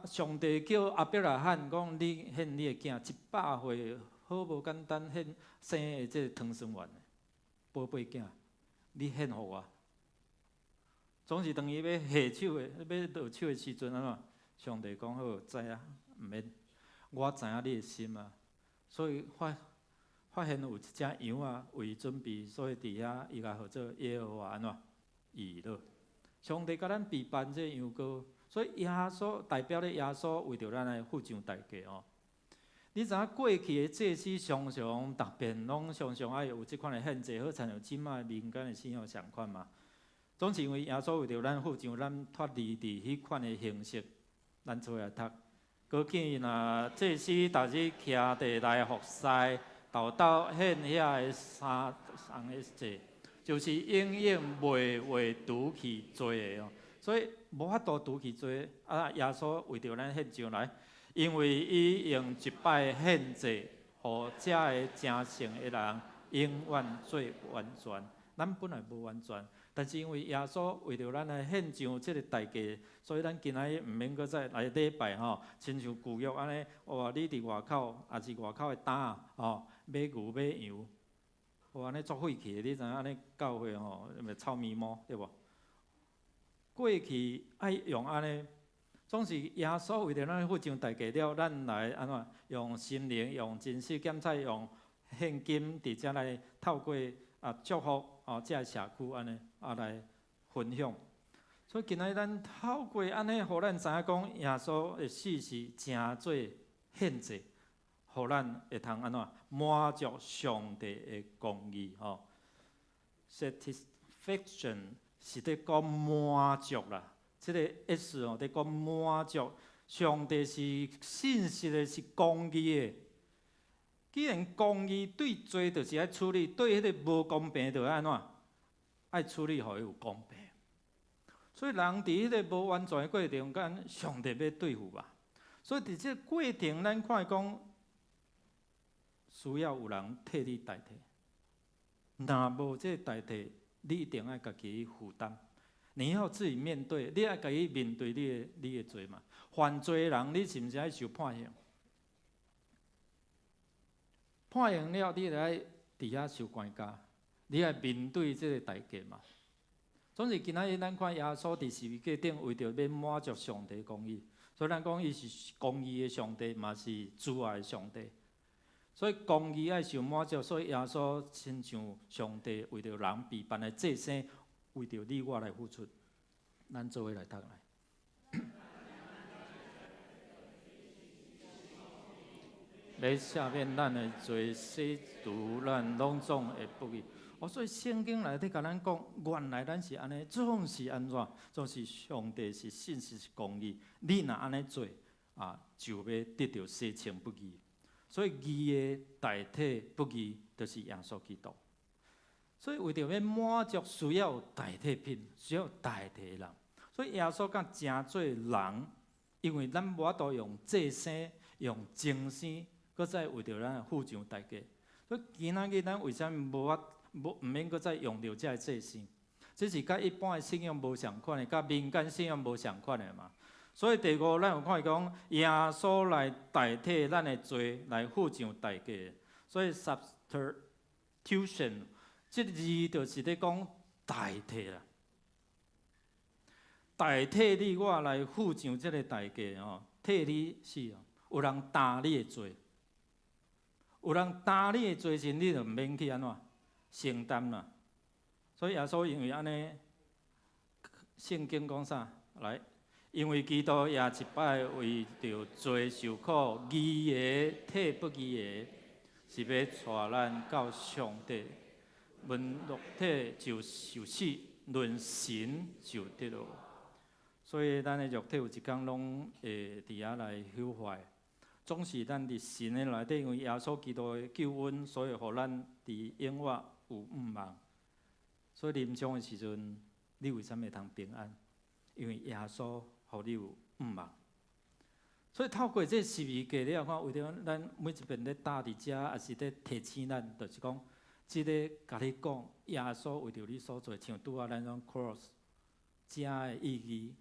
上帝叫阿伯拉罕讲：你献你的囝100岁，好无简单，献生的这个汤生丸的宝贝囝，你献互我。总是当伊要下手的、要落手的时阵安怎？上帝讲好，知影，毋免，我知影你的心啊。所以发现有一只羊为准备，所以伫遐伊甲号做耶和华安怎？以勒。上帝甲咱备办这羊羔。所以耶稣代表咧耶稣为着咱来付上代价哦。你知影过去的祭司常常特别拢常常爱有即款的献祭，好像像即卖民间的信仰相款嘛。总是因为耶稣为着咱付上，咱脱离伫迄款的形式，咱做来读。搁见若祭司逐日徛地来服侍，豆献遐的三个祭，就是永远袂会除去罪的哦。所以无法度除去罪，耶稣为着咱献上来，因为伊用一摆献祭，互遮个真诚的人永远做完全。咱本来无完全，但是因为耶稣为着咱来献上即个代价，所以咱今仔日毋免搁再来礼拜吼，亲像旧约安尼，哇！你伫外口，也是外口的担吼，买牛买羊，哇！安尼足废气，你知影安尼教会吼，咪臭咪毛对无？过去爱用安尼，总是耶稣为着咱付上代价了，咱来安怎用心灵、用真实检测、用现金伫遮来透过祝福遮个社区安尼来分享。所以今仔咱透过安尼，互咱知影讲耶稣的死是真做献祭，互咱会通安怎满足上帝的公义吼 ，satisfaction。是伫讲满足啦，即个意思哦，伫讲满足。上帝是信实的，是公义的。既然公义对罪就是爱处理，对迄个无公平就安怎？爱处理，互伊有公平。所以人伫迄个无完全的过程间，上帝要对付吧。所以伫即个过程，咱看讲，需要有人替你代替。若无即个代替，你一定爱家己负担，你要自己面对，你爱家己面对你的罪嘛。犯罪的人，你是毋是爱受判刑？判刑了，你就爱伫遐受关押，你爱面对这个代价嘛。总是今仔日咱看耶稣伫十字架顶，为着要满足上帝公义，所以咱讲伊是公义的上帝，嘛是慈爱的上帝。所以公义爱受满足，所以耶稣亲像上帝为着人备办的祭牲，为着你我来付出。咱做伙来读来。来下面咱的罪洗除咱拢总会不义。所以圣经内底甲咱讲，原来咱是安尼，总是安怎？总是上帝是信实是公义，你若安尼做就要得到洗清不义。所以义的代替不义，就是耶稣基督。所以为着要满足，需要代替品，需要代替人。所以耶稣甲真做人，因为咱无法度用祭牲、用精神，搁再为着咱付上代价。所以今仔日咱为啥毋免搁再用着这祭牲？这是甲一般的信仰无相款的，甲民间信仰无相款的嘛。所以第五，咱有看讲耶稣来代替咱的罪，来付上代价。所以 substitution 这字就是咧讲代替啦，代替你我来付上这个代价哦，替你死哦。有人担你的罪，有人担你的罪时，你就毋免去安怎承担啦。所以耶稣因为安尼，圣经讲啥来？因为基督也一摆为着罪受苦，义的替不义的，是要带咱到上帝，论肉体就受死，论神就得乐。所以咱的肉体有一天拢会伫遐来朽坏。总是咱伫神的内底，因为耶稣基督的救恩，所以互咱伫永远有毋望。所以临终的时阵，你为什么会通平安？因为耶稣互你有毋望。所以透过这十字架，你也看，为着咱每一遍咧搭伫遮，也是咧提醒咱，就是讲，即个甲你讲，耶稣为着你所做，像拄仔咱讲 cross， 遮的意义。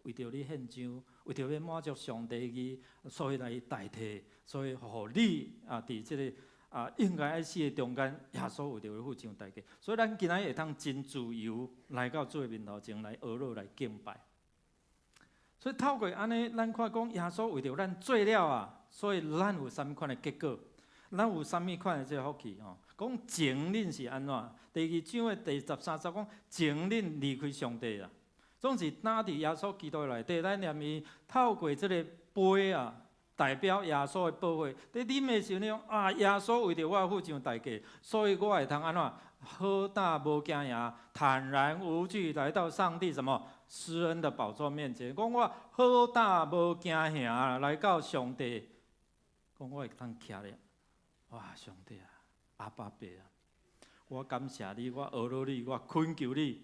为着你献上，为着要满足上帝的义，所以来代替，所以互你伫即个应该爱死的中间，耶稣为着要付上代价。所以咱今仔会通真自由来到主的面头前来学乐来敬拜。所以透过安尼，咱看讲耶稣为着咱做了所以咱有啥物款的结果？咱有啥物款的这福气吼？讲前恁是安怎？第二章的第13节讲前恁离开上帝啦。总是哪伫耶稣基督内底，咱念伊透过即个杯代表耶稣的保护。伫啉的时候，你讲耶稣为着我付上代价，所以我会通安怎？好大无惊讶，坦然无惧来到上帝什么施恩的宝座面前。讲我好大无惊吓来到上帝，讲我会通徛咧。哇，上帝阿爸爸我感谢你，我学乐你，我恳求你，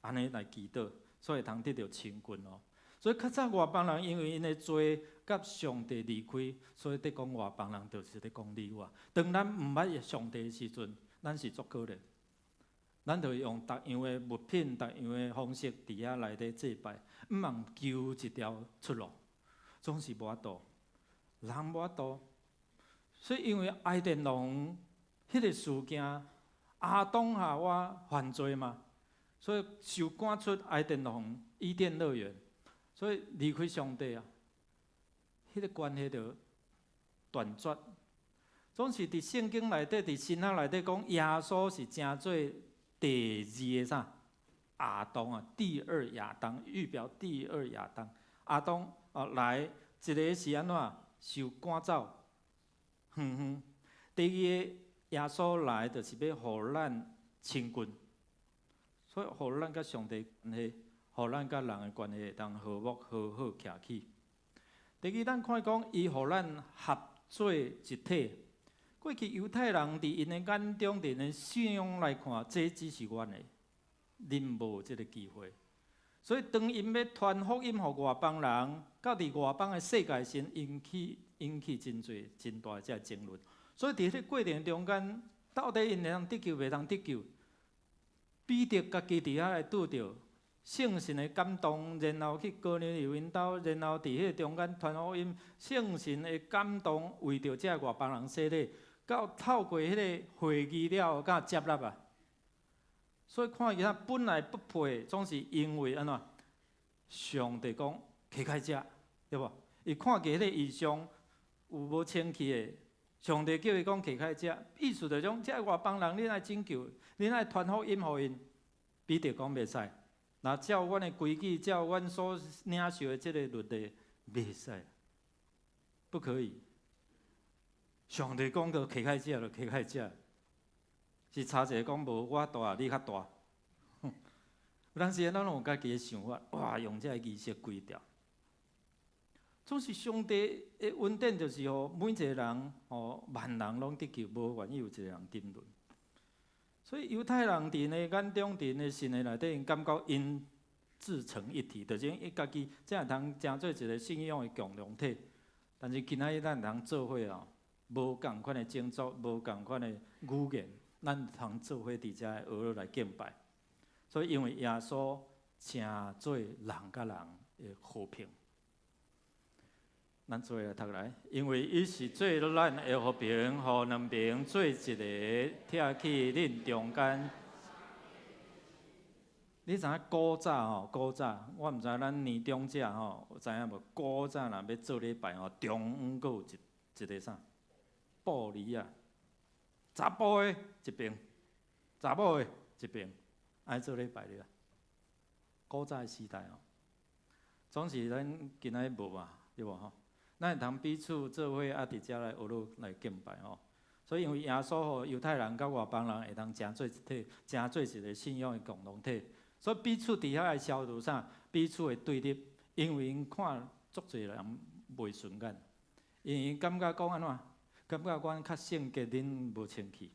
安尼来祈祷。所以通得到清君所以较早外邦人因为因的罪甲上帝离开，所以得讲外邦人就是咧讲你我。当咱毋捌上帝的时阵，咱是足可怜，咱就用逐样的物品、逐样的方式伫遐内底祭拜，毋通求一条出路，总是无法度，人无法度。所以因为爱甸龙迄个事件，亚当夏娃犯罪嘛。所以受赶出爱甸园伊甸乐园，所以离开上帝迄个关系就断绝。总是伫圣经内底、伫新约内底讲，耶稣是正做第二个啥亚当第二亚当，预表第二亚当。亚当来一个是安怎受赶走，第二个耶稣来就是要互咱清君。所以，互咱甲上帝关系，互咱甲人的关系会当和睦好好徛起。第二，咱看讲，伊互咱合做一体。过去犹太人伫因的眼中，伫因的信仰来看，这只是阮的，恁无即个机会。所以，当因要传福音互外邦人，到伫外邦的世界先引起真侪真大的争论。所以，伫迄个过程中间，到底因会通得救，袂通得救？彼得家己伫遐来拄着圣神的感动，然后去哥尼流因兜，然后伫迄个中间传福音，圣神的感动，为着这外邦人洗礼，到透过迄个会议了，甲接纳所以看起来本来不配，总是因为安怎？上帝讲起开遮，对无？伊看见迄个异象有无清气的，上帝叫伊讲起开遮，意思就是讲，这外邦人恁爱拯救。恁爱传福音互因，彼得讲袂使。若照阮的规矩，照阮所领受的这个律例，袂使，不可以。上帝讲到起开遮就起开遮，是差一个讲无我大，你较大。有当时咱有家己的想法，哇，用这个仪式规条。总是上帝的恩典，就是每一个人，万人拢得救，无愿意有一个人沉沦。所以犹太人伫因的眼中，伫因的心的内底，因感觉因自成一体，就是伊家己才会通成做一个信仰的共同体。但是今仔日咱通做伙无共款的种族，无共款的语言，咱通做伙伫遮学乐来敬拜。所以因为耶稣成做人甲人的和平。咱做来读来，因为伊是做咱的和平，互两边做一个，拆去恁中间。你知影古早古早，我毋知咱年长者有知影无？古早若要做礼拜中午阁有一个啥布梨查甫的一边，查某的一边，安做礼拜了。古早的时代总是咱今仔日无嘛，对无咱会通彼此做伙伫遮来学乐来敬拜所以因为耶稣吼犹太人甲外邦人会当成做一体，成做一个信仰的共同体，所以彼此伫遐会消除啥？彼此的对立，因为因看足侪人袂顺眼，因为感觉讲安怎？感觉阮较圣洁，恁无清气，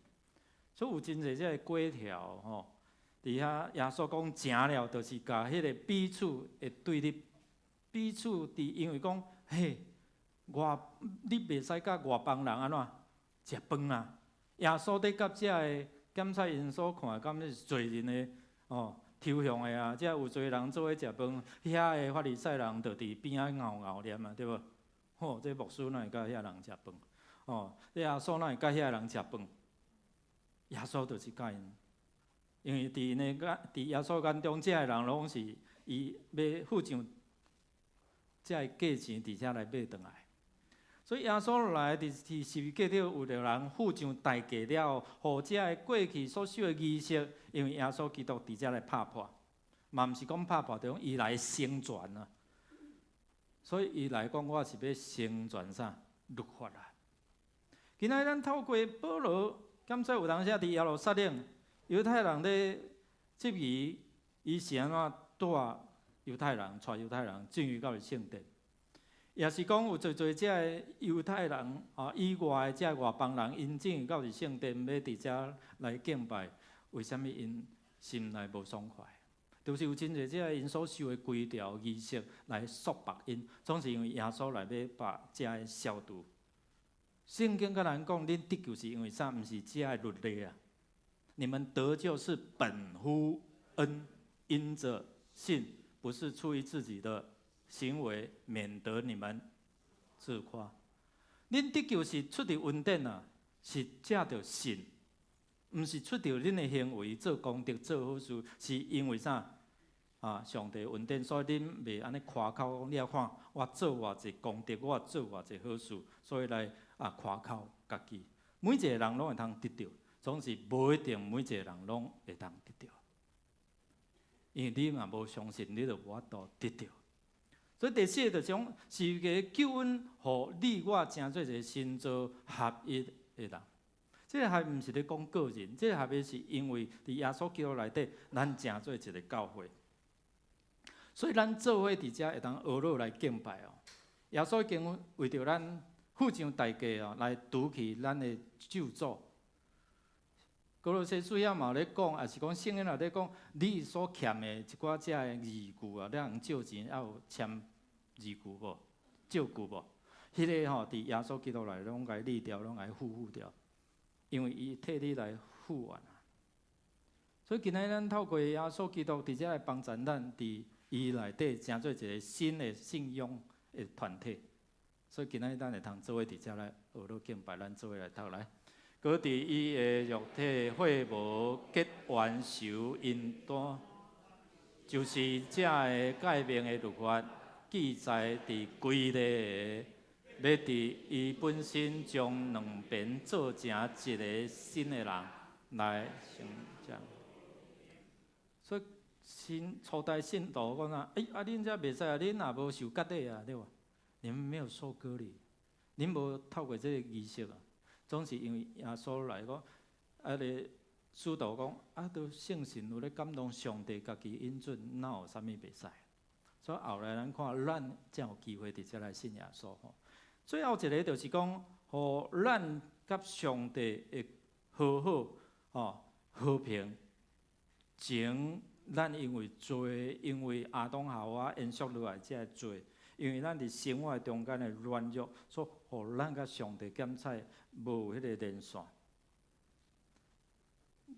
所以有真侪这个规条吼。伫遐耶稣讲成了，就是甲迄个彼此的对立，彼此伫因为讲嘿，你袂使甲外邦人安怎食饭啊？耶稣伫甲遮个检察因所看，敢是罪人的抽象的啊？遮有侪人做伙食饭，遐个法利赛人就伫边仔熬念啊，对无？吼，这牧师哪会甲遐人食饭？耶稣哪会甲遐人食饭？耶稣就是甲因。因为伫耶稣眼中，遮个人拢是伊要付上遮个价钱，伫遮来买转来。所以耶稣来伫十字架顶，有着人付上代价了后，互遮个过去所受的仪式，因为耶稣基督伫遮来拍破，嘛毋是讲拍破，就讲伊来成全啊。所以伊来讲，我是要成全啥律法啊。今仔咱透过保罗，敢说有人写伫耶路撒冷。犹太人咧质疑，伊是安怎带犹太人、带犹太人进入到圣殿，也是讲有侪遮个犹太人以外的遮外邦人，因进入到圣殿，要伫遮来敬拜，为什么因心内无爽快？就是有真侪遮因所受的规条仪式来束缚因，总是因为耶稣来要把遮个消除。圣经甲咱讲，恁得救是因为啥？毋是遮个律例啊。你们得救是本乎恩，因着信，不是出于自己的行为，免得你们自夸。恁得救是出于恩典啊，是借着信，毋是出于恁的行为做功德做好事，是因为啥？上帝恩典，所以恁袂安尼夸口讲，你要看我做偌济功德，我做偌济好事，所以来夸口家己。每一个人拢会通得到。总是无一定每一个人拢会当得到，因为你若无相信，你就无法度得到。所以第四个就讲是一个救恩，互你我成做一个新造合一的人。这个还毋是咧讲个人，这个合一是因为伫耶稣基督内底，咱成做一个教会。所以咱做伙伫遮会当学落来敬拜哦。耶稣已经为着咱付上代价来除去咱的咒诅。哥罗西书遐嘛有咧讲，也是讲圣经内底讲，你所欠的一寡遮个义句啊，你通借钱要有签义句无？借据无？迄个伫耶稣基督内拢该立掉，拢该付掉，因为伊替你来付完啊。所以今仔咱透过耶稣基督伫遮来帮助咱，伫伊内底成做一个新的信仰的团体。所以今仔咱会通做伙伫遮来学落敬拜，咱做伙来读来。各伫伊的肉体血无结完仇因端，就是这个改变的律法记载伫规例的，要伫伊本身将两边做成一个新的人来成长。所以新初代信徒讲啊，恁遮袂使啊，恁也无受割礼啊，对吧？你们没有受割礼，恁无透过这个仪式啊。总是因为耶稣来讲，个使徒讲，都圣神有咧感动上帝家己引准，哪有啥物袂使？所以后来咱看，咱才有机会伫遮来信耶稣吼。最后一个就是讲，互咱甲上帝会和和平。前咱因为罪，因为亚当夏娃延续落来遮个罪。因为咱伫生活中间的软弱，所以互咱甲上帝检测无有迄个连线。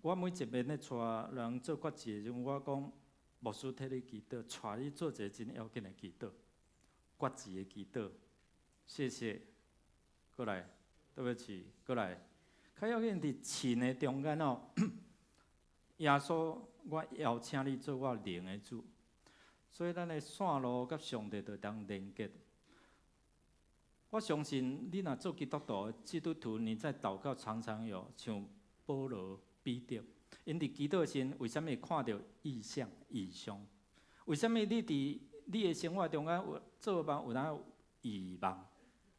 我每一遍咧带人做决志的时阵，我讲牧师替你祈祷，带你做一个真要紧的祈祷，决志的祈祷。谢谢，过来，对不起，过来。较要紧伫信的中间耶稣，我邀请你做我灵的主。所以，咱的线路甲上帝就当连结。我相信你若做基督徒，基督徒你在祷告常常有像保罗、彼得，因伫祈祷时，为什么会看到异象、异象？为什么你伫你的生活中间做梦有哪有异梦、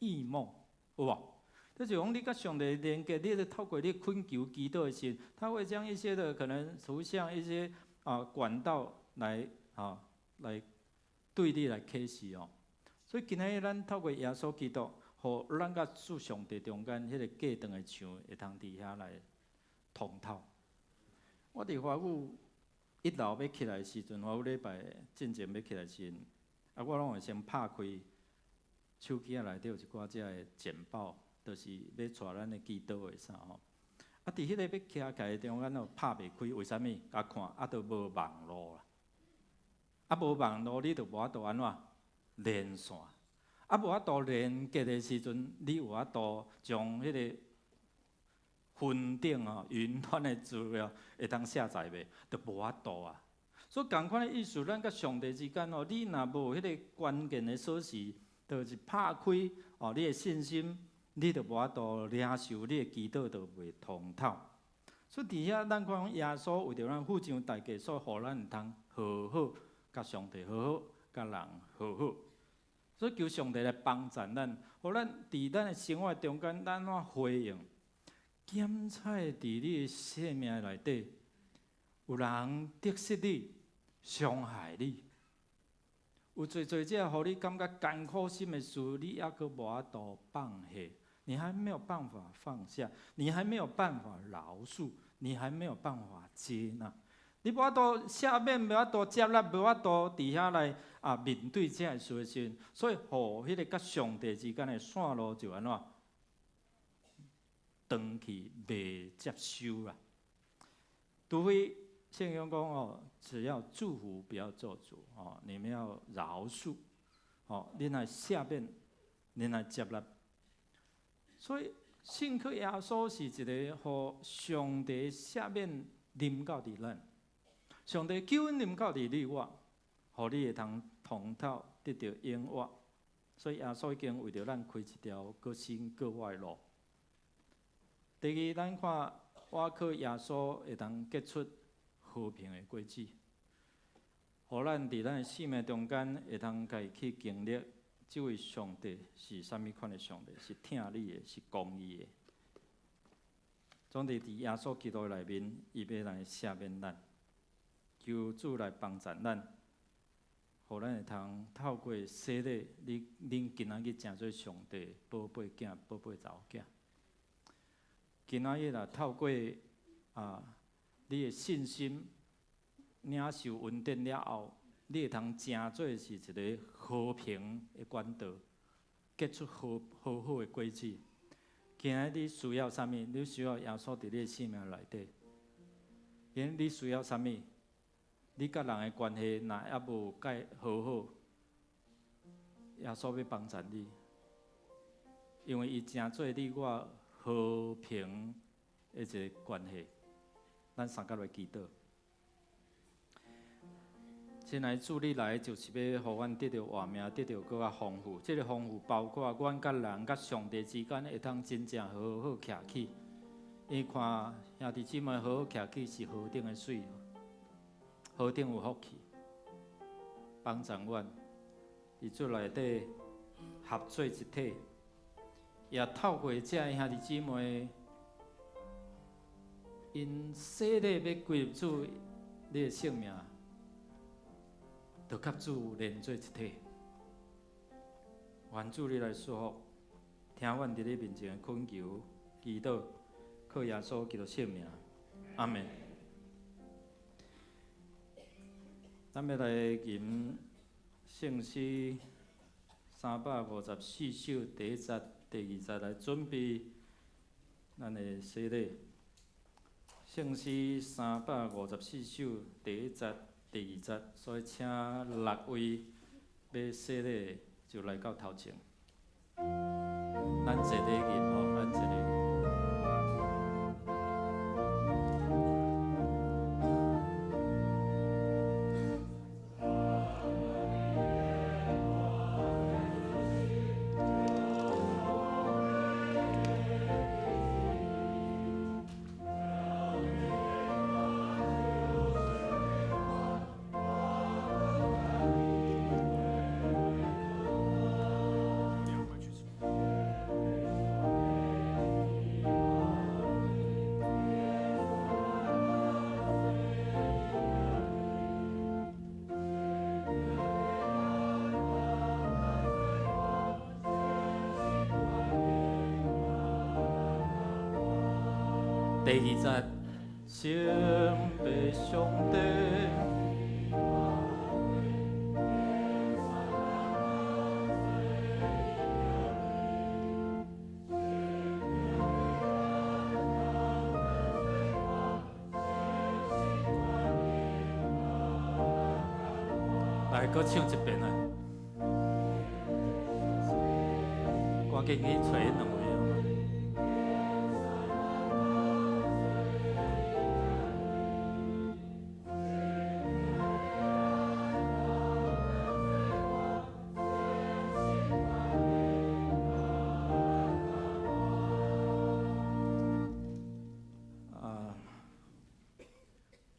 异梦，有无？就是讲你甲上帝连接，你透过你恳求祈祷的时，他会将一些的可能图像、一些管道来来对你来启示哦。所以今仔咱透过耶稣基督，互咱甲主上帝中间迄个隔断的墙会通伫遐来通透。我伫华府一楼要起来的时阵，华府礼拜进前要起来时，我拢会先拍开手机内底有一寡只的简报，就是要带咱的祈祷的啥吼。伫迄个要徛起来中间，拍袂开，为虾米？甲看，都无网络啦。无网络，你就无法度安怎连线。无法度连接的时阵，你有法度将迄个云顶云端的资料会当下载袂？就无法度啊。所以同款的意思，咱甲上帝之间你若无迄个关键的锁匙，就是拍开你的信心，你就无法度领受你的祈祷，就袂通透。所以伫遐，咱看耶稣为着咱付上代价，所以互咱会通好好甲上帝好好，甲人好好。所以求上帝来帮助咱，互咱伫咱的生活中间，咱怎回应？检测伫你的生命内底，有人得失你、伤害你，有侪只互你感觉艰苦心的事，你还阁无法度放下，你还没有办法放下，你还没有办法饶恕，你还没有办法接纳，你无法度赦免，无法度接纳，无法度伫遐来面对这个事情，所以互迄个甲上帝之间的线路就安怎？断去袂接收啦，除非圣经讲只要祝福不要做主你们要饶恕你来赦免，你来接纳。所以信靠耶稣是一个互上帝赦免临到伫咱，上帝救恩临到伫你我，互你会通透得到永活。所以耶稣已经为着咱开一条各新各外的路。第二，咱看我靠耶稣会当结出和平的果子，互咱伫咱的生命中间会通家去经历，这位上帝是啥物款的上帝？是疼你的，是公义的。总之，伫耶稣基督内面，伊要来赦免咱，求主来帮助咱，互咱会通透过洗礼，恁今仔日成做上帝宝贝囝、宝贝查某囝。今仔日透过你的信心领受恩典了后，你会通成做是一个和平的管道，结出好好的果子。今仔你需要啥物？你需要耶稣伫你的生命内底。今仔你需要啥物？你甲人的关系若还无解好好，耶稣要帮助你，因为伊成做你我和平的一个关系。咱三甲来祈祷。亲爱的主，你来就是要互阮得到活命，得到更较丰富。这个丰富包括阮甲人、甲上帝之间会通真正好好徛起。因为看兄弟姊妹好好徛起是何等的水，何等有福气。帮助阮，伫主内底合做一体，也透过这兄弟姊妹，因洗礼要归入主你的性命。就甲主连做一体，愿主你来祝福，听阮伫你面前的恳求、祈祷，靠耶稣基督圣名，阿门。咱要来吟圣诗354首第1节、第2节来准备咱的洗礼。圣诗354首第1节。第2节，所以请6位要洗礼就来到头前，咱坐咧吟咱坐咧。第二节，圣父上帝。来，搁唱一遍啊！赶紧去找因两位好吗？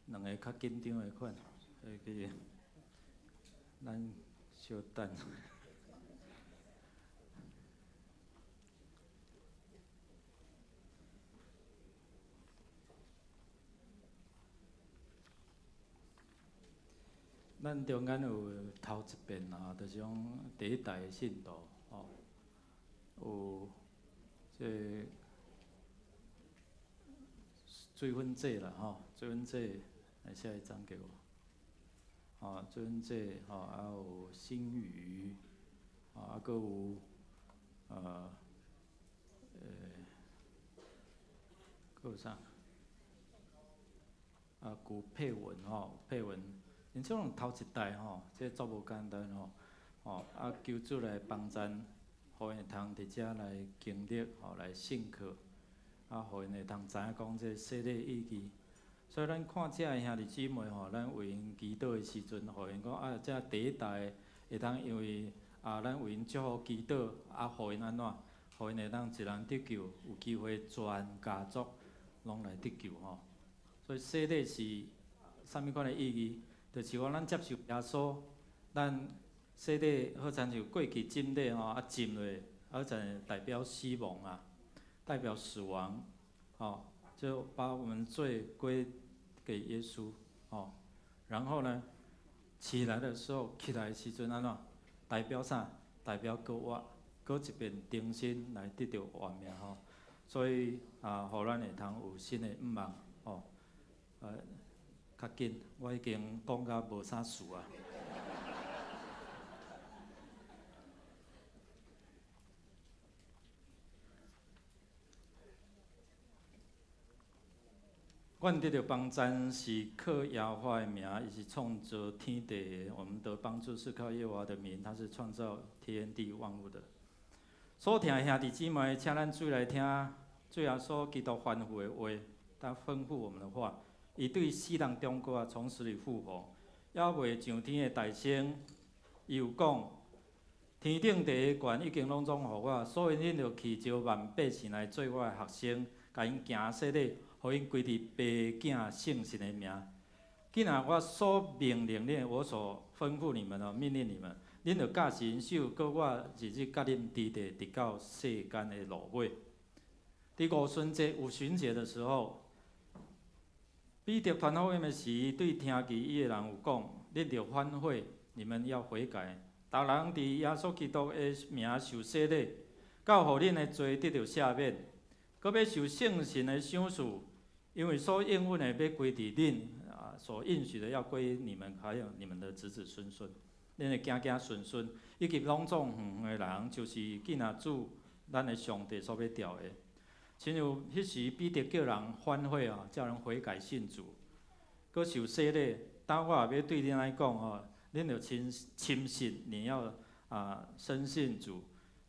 两个较紧张的款，所以咱稍等。咱中间有头一遍啊，就是讲第一代的信徒吼，有这水粉节啦吼，水粉节来下一张给我。吼，水粉节吼，还有新语，啊，还有还有啥？啊，古配文吼，配文。因这种头一代吼，这足无简单吼，啊，求主来帮赞，互因会通伫遮来经历吼，来信靠，啊，互因会通知影讲这洗礼意义。所以咱看遮个兄弟姊妹吼，咱为因祈祷的时阵，互因讲啊，遮第一代会通因为啊，咱为因祝福祈祷，啊，互因安怎，互因会当一人得救，有机会全家族拢来得救吼。所以洗礼是啥物款的意义？就是讲，咱接受耶稣，咱洗礼好亲像过去浸礼吼，啊浸落，好像代表死亡啊，代表死亡，吼，就把我们罪归给耶稣，吼，然后呢，起来的时候，起来的时阵安怎？代表啥？代表搁一遍重新来得到活命吼，所以啊，互咱会通有新的愿望，吼，较紧，我已经讲到无啥事啊。阮得到帮赞是靠耶和华的名，伊是创造天地的。我们得帮助是靠耶和华的名，他是创造天地万物的。所听的兄弟姊妹，请咱注意来听，主耶稣基督吩咐的话，他吩咐我们的话。伊对死人中国从死里复活，也未上天的大声，伊有讲，天顶地下权已经拢总互我，所以恁着去招万百姓来做我的学生，甲因行洗礼，互因归伫爸囝圣神的名。既然我所命令恁，我所吩咐你们哦，命令你们，恁着教是因守，搁我日日甲恁伫地，直到世间的落尾。伫五旬节、五旬节的时候。彼得传福音的时，对听其伊的人有讲：恁着反悔，你们要悔改。逐人伫耶稣基督的名受洗礼，到互恁的罪得到赦免，搁要受圣神的赏赐，因为所应允的要归伫恁啊，所应许的要归你们，还有你们的子子孙孙，恁的子子孙孙，以及拢总远的人，就是既然主咱的上帝所要调的。亲像迄时彼得叫人反悔啊，叫人悔改信主，搁受洗礼。当我也要对恁来讲吼，恁着深信你要深信主。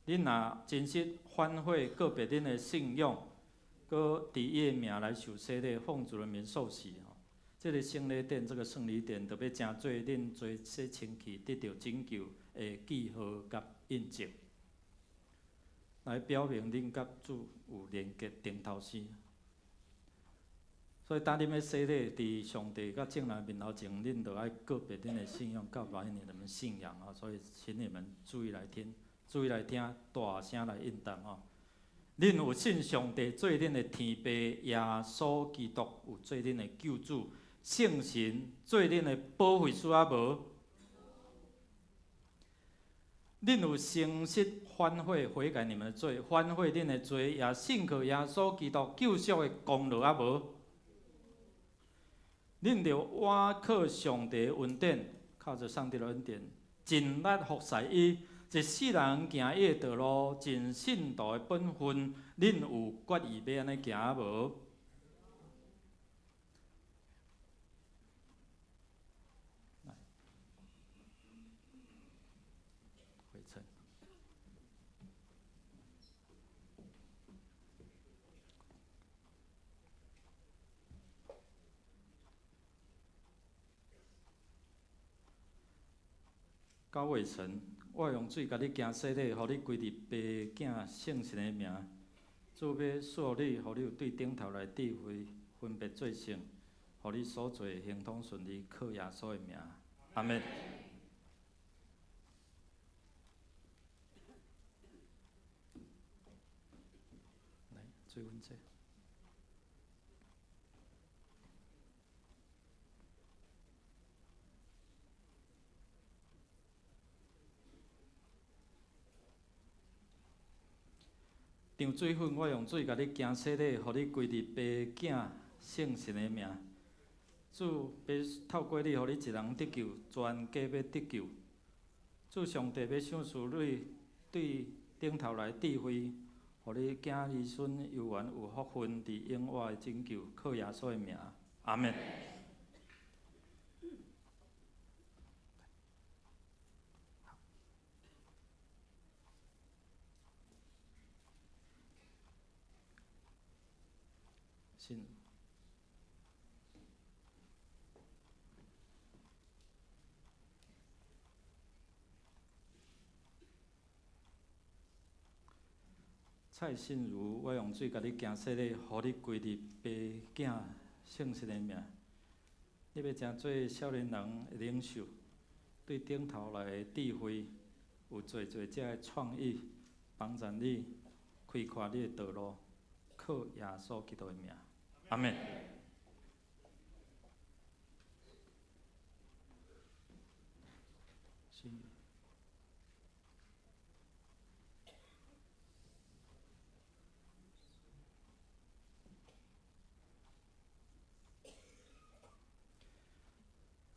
恁若真实反悔，告别恁的信仰，搁伫伊的名来受洗礼，奉主的名受洗吼。这个圣礼典，这个圣礼典，特别诚做恁做洗清气，得到拯救的记号甲印证。来表明恁甲主有连结顶头生，所以当恁要洗礼，伫上帝甲正人面头前，恁就爱告别恁的信仰，告别你们信仰啊！所以请你们注意来听，注意来听，大声来应答吼。恁有信上帝做恁的天父耶稣基督，有做恁的救主，圣神做恁的保惠师啊无？恁有诚实反悔悔改你们的罪，反悔恁的罪，也信靠耶稣基督救赎的功劳啊无？恁着倚靠上帝的恩典，靠着上帝的恩典，尽力服侍伊，一世人行伊的道路，尽信徒的本分，恁有决意要安尼行啊无？回程。到尾神，我用水甲你行洗礼，互你归入爸囝圣神的名。主要塑你，互你有对顶头来智慧，分别做圣，互你所做行通顺利，靠耶稣的名。阿门。来，做阮这。张水粉，我用水甲你行洗礼，互你归入爸囝圣神的名。主要透过你，互你一人得救，全家要得救。主上帝要赏赐你对顶头来智慧，互你囝儿孙犹原有福分，伫永远的拯救，靠耶稣的名。阿门。信。蔡信如，我用水甲你行洗礼，互你归入爸囝圣神的名。你要诚做少年人的领袖，对顶头来的智慧，有做遮的创意，帮助你开阔你的道路，靠耶稣基督的名。阿门。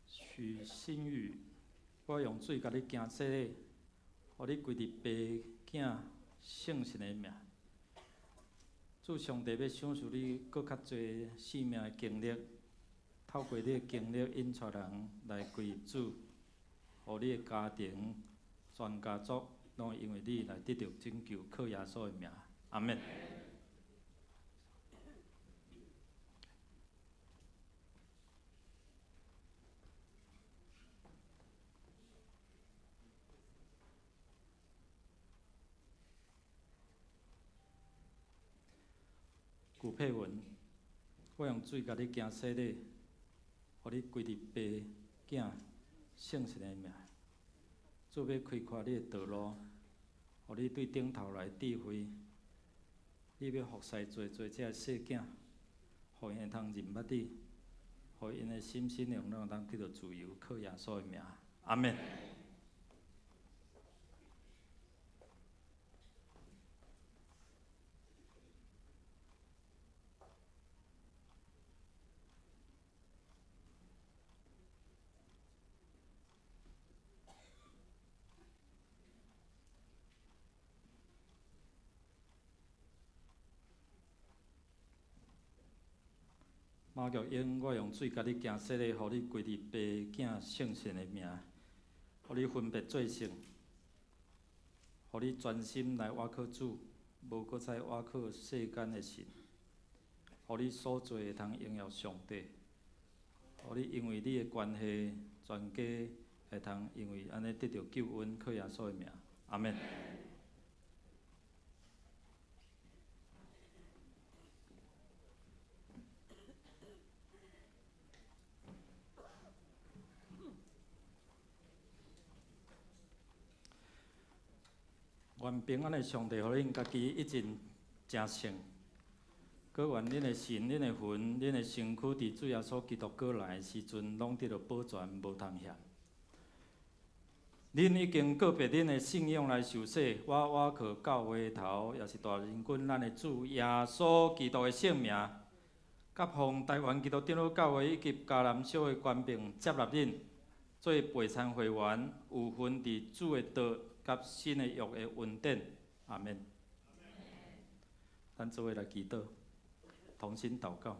许新宇，我用水甲你行洗礼，互你归入爸囝圣神的名。主上帝要赏赐你搁较侪生命的经历，透过你的经历引带人来归入主，互你的家庭、全家族拢会因为你来得到拯救，靠耶稣的名。阿门。古佩文，我用水甲你行洗礼，互你归入爸囝圣神的名。主要开阔你的道路，互你对顶头来智慧。你要服侍做遮细囝，互因会通认捌你，互因的心灵拢通得到自由，靠耶稣的名。阿门。马玉英，我用水甲你行洗礼，互你归入爸囝圣神的名，互你分别做圣，互你专心来倚靠主，无搁再倚靠世间的神，互你所做会通荣耀上帝，互你因为你的关系，全家会通因为安尼得到救恩，靠耶稣的名。阿门。愿平安的上帝，互恁家己一直诚圣。搁愿恁的神、恁的魂、恁的身躯，伫主耶稣基督过来的时阵，拢得到保全，无通险。恁已经告别恁的信仰来受洗，我靠教会头，也是大人君咱的主耶稣基督的圣名，甲奉台湾基督长老教会以及嘉南小的官兵接纳恁，做陪参会员，有份伫主的道甲新的约的恩典。阿免。咱做伙来祈祷，同心祷告。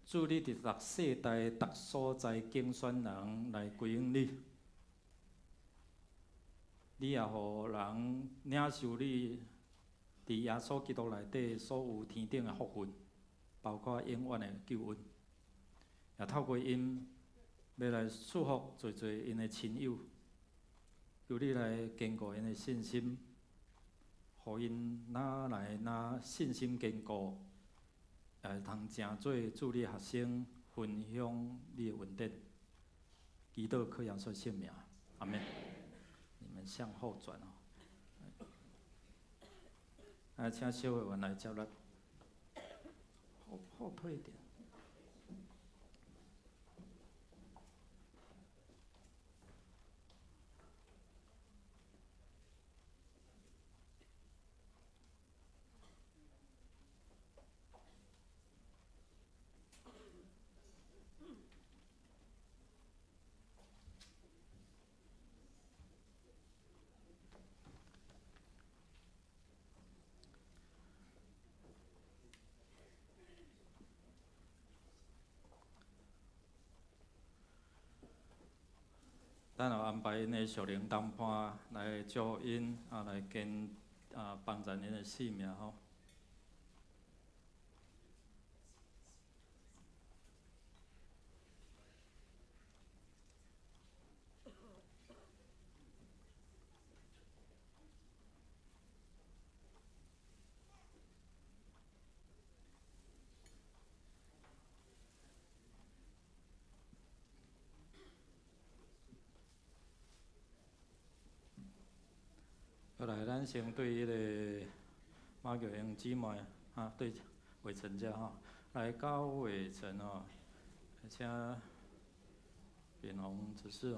主，你伫逐世代、逐所在竞选人来归应你。你也互人领受你伫耶稣基督内底所有天顶的福分，包括永远的救恩，也透过因要来祝福侪侪因的亲友，由你来坚固因的信心，互因若信心坚固，也会通成做主你学生，分享你的恩典。祈祷靠耶稣圣名，阿免。你们向后转哦。请小会员来接纳，后退一点。咱有安排因的属灵同伴来祝因来帮助因的性命吼。后来，咱先对迄个马玉英姊妹对伟成遮来到伟成请平宏执事